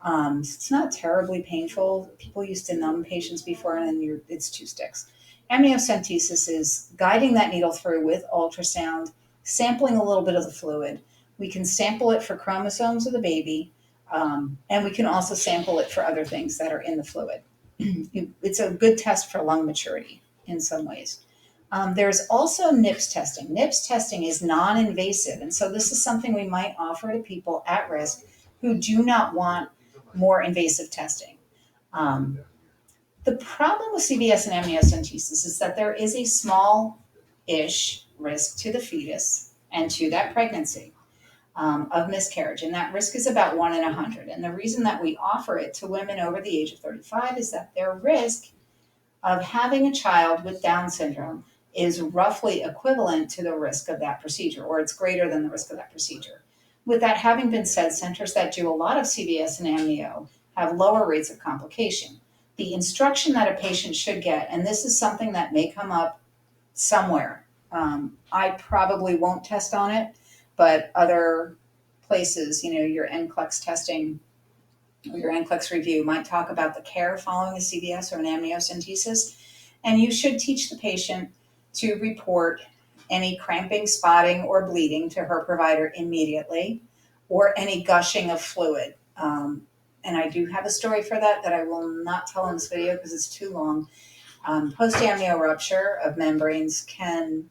It's not terribly painful. People used to numb patients before, and then it's 2 sticks. Amniocentesis is guiding that needle through with ultrasound, sampling a little bit of the fluid. We can sample it for chromosomes of the baby, and we can also sample it for other things that are in the fluid. It's a good test for lung maturity in some ways. There's also NIPS testing. NIPS testing is non-invasive, and so this is something we might offer to people at risk who do not want more invasive testing. The problem with CVS and amniocentesis is that there is a small-ish risk to the fetus and to that pregnancy of miscarriage, and that risk is about 1 in 100. And the reason that we offer it to women over the age of 35 is that their risk of having a child with Down syndrome is roughly equivalent to the risk of that procedure, or it's greater than the risk of that procedure. With that having been said, centers that do a lot of CVS and amnio have lower rates of complication. The instruction that a patient should get, and this is something that may come up somewhere. I probably won't test on it, but other places, your NCLEX testing or your NCLEX review might talk about the care following a CVS or an amniocentesis. And you should teach the patient to report any cramping, spotting, or bleeding to her provider immediately, or any gushing of fluid. And I do have a story for that I will not tell in this video because it's too long. Post-amnio rupture of membranes can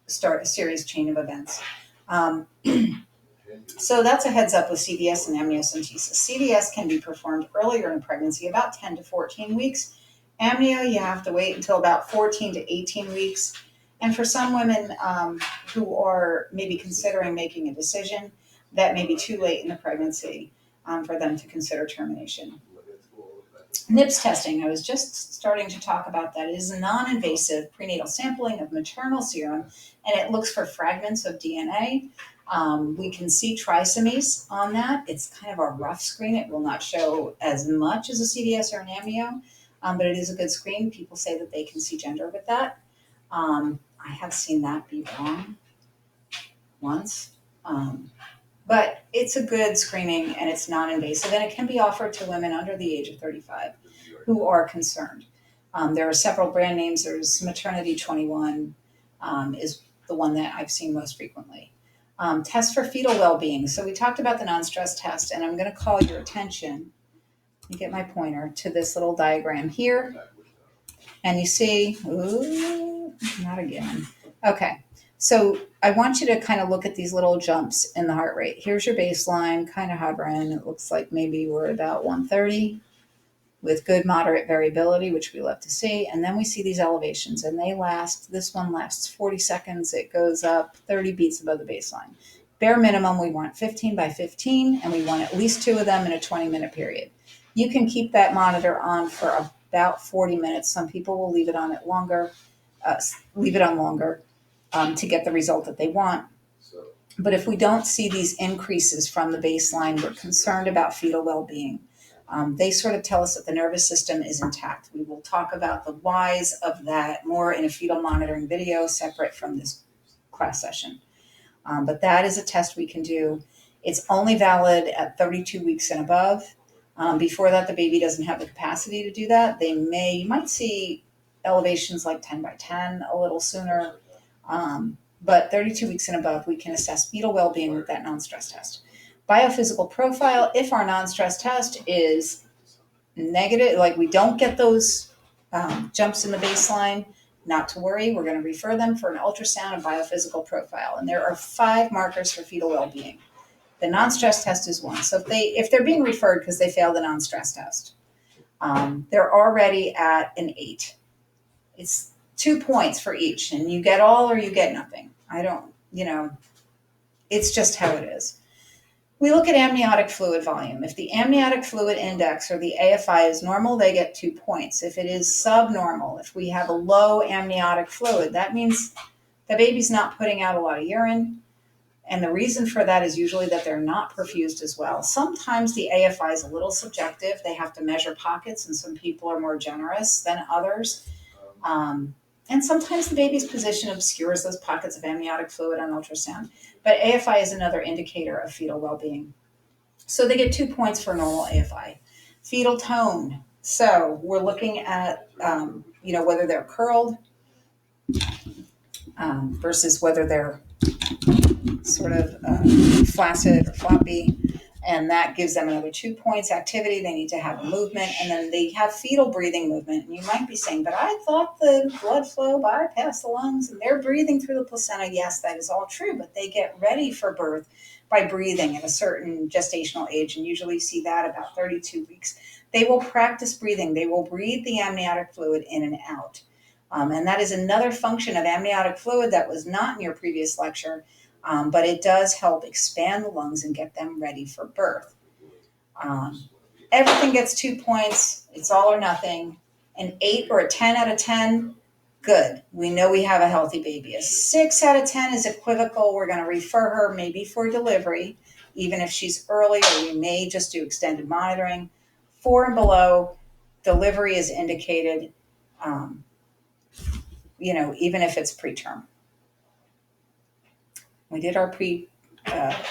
start a serious chain of events. So that's a heads up with CVS and amniocentesis. CVS can be performed earlier in pregnancy, about 10 to 14 weeks. Amnio, you have to wait until about 14 to 18 weeks. And for some women who are maybe considering making a decision, that may be too late in the pregnancy for them to consider termination. NIPS testing, I was just starting to talk about that. It is a non-invasive prenatal sampling of maternal serum, and it looks for fragments of DNA. We can see trisomies on that. It's kind of a rough screen. It will not show as much as a CVS or an amnio, but it is a good screen. People say that they can see gender with that. I have seen that be wrong once. But it's a good screening and it's non-invasive, and it can be offered to women under the age of 35 who are concerned. There are several brand names. There's Maternity 21 is the one that I've seen most frequently. Test for fetal well-being. So we talked about the non-stress test, and I'm going to call your attention, let me get my pointer, to this little diagram here. And you see, ooh, not again. Okay. So I want you to kind of look at these little jumps in the heart rate. Here's your baseline, kind of hovering. It looks like maybe we're about 130 with good moderate variability, which we love to see. And then we see these elevations, and they last, this one lasts 40 seconds. It goes up 30 beats above the baseline. Bare minimum, we want 15 by 15, and we want at least 2 of them in a 20-minute period. You can keep that monitor on for about 40 minutes. Some people will leave it on longer, to get the result that they want. But if we don't see these increases from the baseline, we're concerned about fetal well-being. They sort of tell us that the nervous system is intact. We will talk about the whys of that more in a fetal monitoring video separate from this class session. But that is a test we can do. It's only valid at 32 weeks and above. Before that, the baby doesn't have the capacity to do that. You might see elevations like 10 by 10 a little sooner. But 32 weeks and above, we can assess fetal well-being with that non-stress test. Biophysical profile, if our non-stress test is negative, like we don't get those jumps in the baseline, not to worry. We're going to refer them for an ultrasound and biophysical profile. And there are 5 markers for fetal well-being. The non-stress test is one. So if they're being referred because they failed the non-stress test, they're already at an 8. It's 2 points for each, and you get all or you get nothing. It's just how it is. We look at amniotic fluid volume. If the amniotic fluid index or the AFI is normal, they get 2 points. If it is subnormal, if we have a low amniotic fluid, that means the baby's not putting out a lot of urine. And the reason for that is usually that they're not perfused as well. Sometimes the AFI is a little subjective. They have to measure pockets, and some people are more generous than others. And sometimes the baby's position obscures those pockets of amniotic fluid on ultrasound. But AFI is another indicator of fetal well-being. So they get 2 points for normal AFI. Fetal tone. So we're looking at, whether they're curled versus whether they're sort of flaccid or floppy. And that gives them another 2 points. Activity, they need to have a movement, and then they have fetal breathing movement. And you might be saying, but I thought the blood flow bypassed the lungs and they're breathing through the placenta. Yes, that is all true, but they get ready for birth by breathing at a certain gestational age, and usually see that about 32 weeks. They will practice breathing. They will breathe the amniotic fluid in and out. And that is another function of amniotic fluid that was not in your previous lecture. But it does help expand the lungs and get them ready for birth. Everything gets 2 points. It's all or nothing. An 8 or a 10 out of 10, good. We know we have a healthy baby. A 6 out of 10 is equivocal. We're going to refer her maybe for delivery, even if she's early, or we may just do extended monitoring. 4 and below, delivery is indicated, even if it's preterm. We did our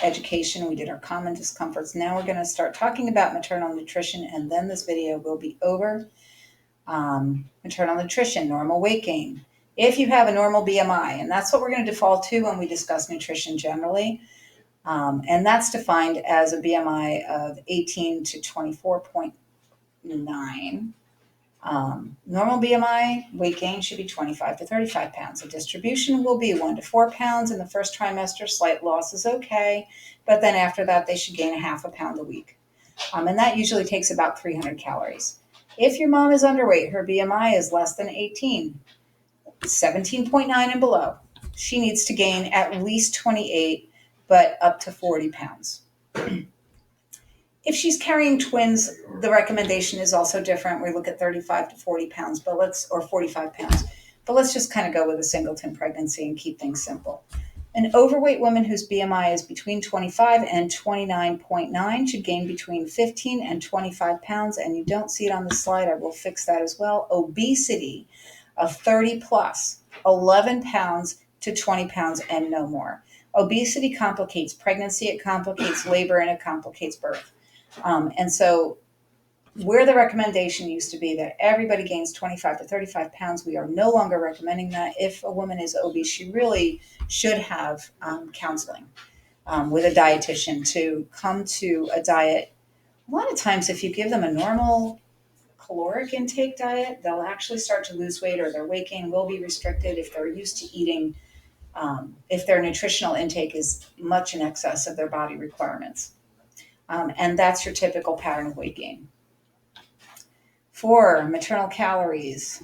education, we did our common discomforts. Now we're going to start talking about maternal nutrition, and then this video will be over. Maternal nutrition, normal weight gain. If you have a normal BMI, and that's what we're going to default to when we discuss nutrition generally, and that's defined as a BMI of 18 to 24.9. Normal BMI, weight gain should be 25 to 35 pounds. The distribution will be 1 to 4 pounds in the first trimester. Slight loss is okay, but then after that, they should gain a half a pound a week. And that usually takes about 300 calories. If your mom is underweight, her BMI is less than 18, 17.9 and below, she needs to gain at least 28, but up to 40 pounds. If she's carrying twins, the recommendation is also different. We look at 35 to 40 pounds, or 45 pounds. But let's just kind of go with a singleton pregnancy and keep things simple. An overweight woman whose BMI is between 25 and 29.9 should gain between 15 and 25 pounds. And you don't see it on the slide. I will fix that as well. Obesity of 30 plus, 11 pounds to 20 pounds and no more. Obesity complicates pregnancy, it complicates labor, and it complicates birth. And so where the recommendation used to be that everybody gains 25 to 35 pounds, we are no longer recommending that. If a woman is obese, she really should have counseling with a dietitian to come to a diet. A lot of times, if you give them a normal caloric intake diet, they'll actually start to lose weight, or their weight gain will be restricted if they're used to eating, if their nutritional intake is much in excess of their body requirements. And that's your typical pattern of weight gain. For maternal calories,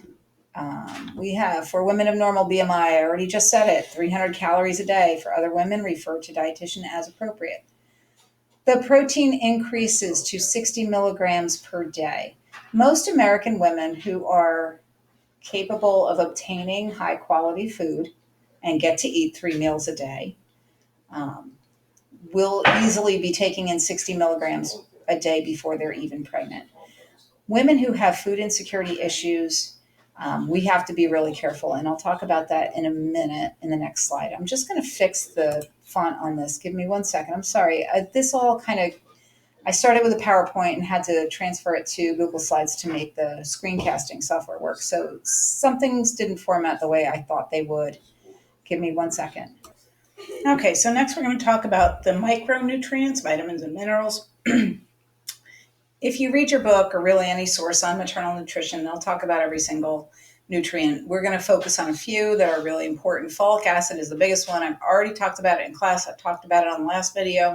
we have, for women of normal BMI, I already just said it, 300 calories a day. For other women, refer to dietitian as appropriate. The protein increases to 60 milligrams per day. Most American women who are capable of obtaining high quality food and get to eat 3 meals a day will easily be taking in 60 milligrams a day before they're even pregnant. Women who have food insecurity issues, we have to be really careful, and I'll talk about that in a minute in the next slide. I'm just going to fix the font on this. Give me 1 second. I'm sorry. This all I started with a PowerPoint and had to transfer it to Google Slides to make the screencasting software work. So some things didn't format the way I thought they would. Give me 1 second. Okay, so next we're going to talk about the micronutrients, vitamins and minerals. If you read your book, or really any source on maternal nutrition, they'll talk about every single nutrient. We're going to focus on a few that are really important. Folic acid is the biggest one. I've already talked about it in class. I've talked about it on the last video.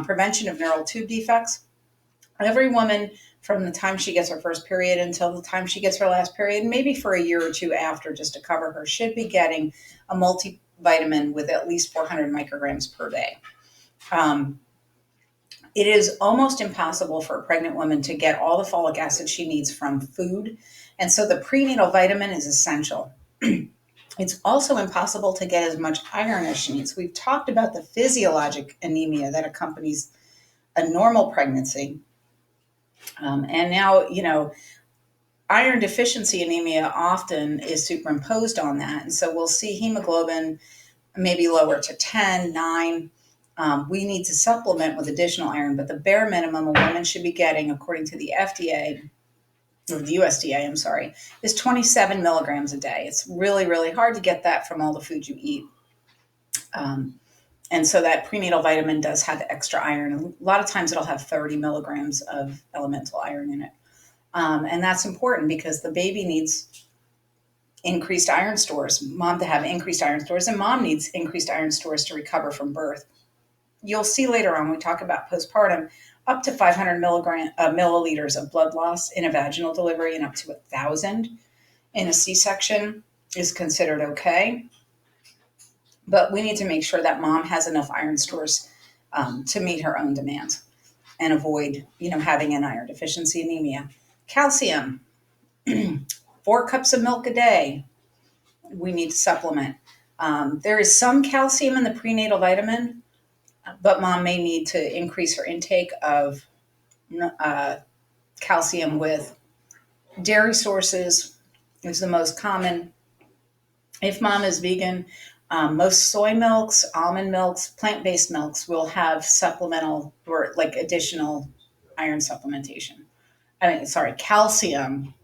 Prevention of neural tube defects. Every woman, from the time she gets her first period until the time she gets her last period, maybe for a year or two after, just to cover her, should be getting a multivitamin with at least 400 micrograms per day. It is almost impossible for a pregnant woman to get all the folic acid she needs from food, and so the prenatal vitamin is essential. It's also impossible to get as much iron as she needs. We've talked about the physiologic anemia that accompanies a normal pregnancy. And now, iron deficiency anemia often is superimposed on that. And so we'll see hemoglobin maybe lower to 10, 9. We need to supplement with additional iron, but the bare minimum a woman should be getting, according to the FDA, or the USDA, is 27 milligrams a day. It's really, really hard to get that from all the food you eat. And so that prenatal vitamin does have extra iron. A lot of times it'll have 30 milligrams of elemental iron in it. And that's important because the baby needs increased iron stores, mom to have increased iron stores, and mom needs increased iron stores to recover from birth. You'll see later on, we talk about postpartum, up to 500 milliliters of blood loss in a vaginal delivery and up to 1,000 in a C-section is considered okay. But we need to make sure that mom has enough iron stores to meet her own demands and avoid, having an iron deficiency anemia. Calcium, 4 cups of milk a day. We need to supplement. There is some calcium in the prenatal vitamin, but mom may need to increase her intake of calcium with Dairy sources is the most common. If mom is vegan, most soy milks, almond milks, plant-based milks will have supplemental or like additional iron supplementation. I mean, sorry, calcium.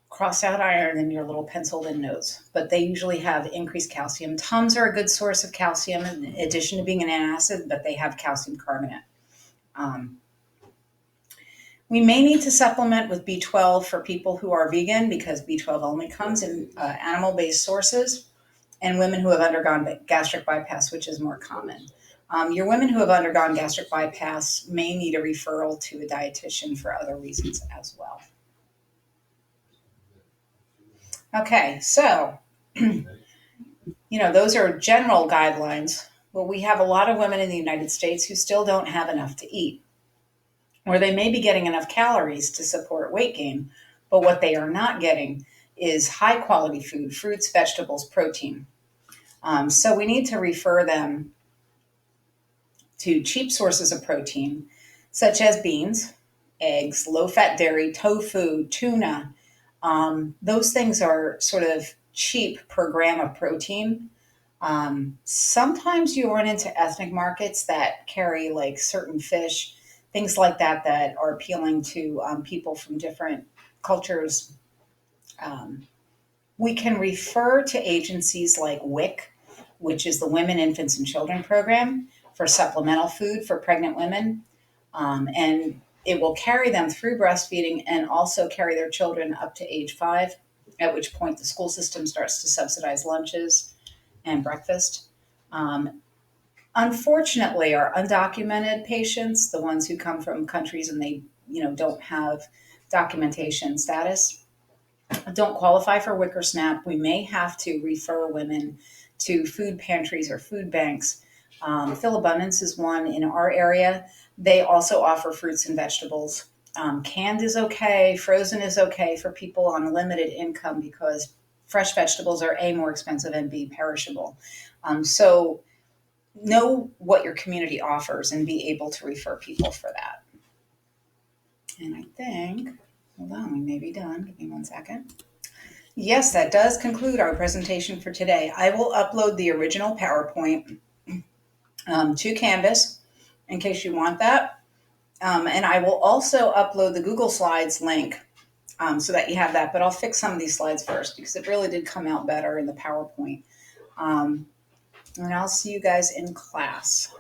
Cross out iron in your little penciled in notes, but they usually have increased calcium. Tums are a good source of calcium in addition to being an antacid, but they have calcium carbonate. Um, we may need to supplement with B12 for people who are vegan because B12 only comes in animal based sources, and women who have undergone gastric bypass, which is more common. Your women who have undergone gastric bypass may need a referral to a dietitian for other reasons as well. Okay, so those are general guidelines. Well, we have a lot of women in the United States who still don't have enough to eat, or they may be getting enough calories to support weight gain, but what they are not getting is high quality food, fruits, vegetables, protein. So we need to refer them to cheap sources of protein, such as beans, eggs, low fat dairy, tofu, tuna. Those things are sort of cheap per gram of protein. Sometimes you run into ethnic markets that carry like certain fish, things like that, that are appealing to people from different cultures. Um, we can refer to agencies like WIC, which is the Women, Infants, and Children Program for supplemental food for pregnant women. And it will carry them through breastfeeding and also carry their children up to age 5, at which point the school system starts to subsidize lunches and breakfast. Um, Unfortunately, our undocumented patients, the ones who come from countries and they, don't have documentation status, don't qualify for Wicker SNAP. We may have to refer women to food pantries or food banks. Phil Abundance is one in our area. They also offer fruits and vegetables. Canned is okay, frozen is okay for people on limited income because fresh vegetables are A, more expensive, and B, perishable. So know what your community offers and be able to refer people for that. And I think, hold on, we may be done. Give me 1 second. Yes, that does conclude our presentation for today. I will upload the original PowerPoint to Canvas in case you want that. And I will also upload the Google Slides link so that you have that. But I'll fix some of these slides first because it really did come out better in the PowerPoint. And I'll see you guys in class.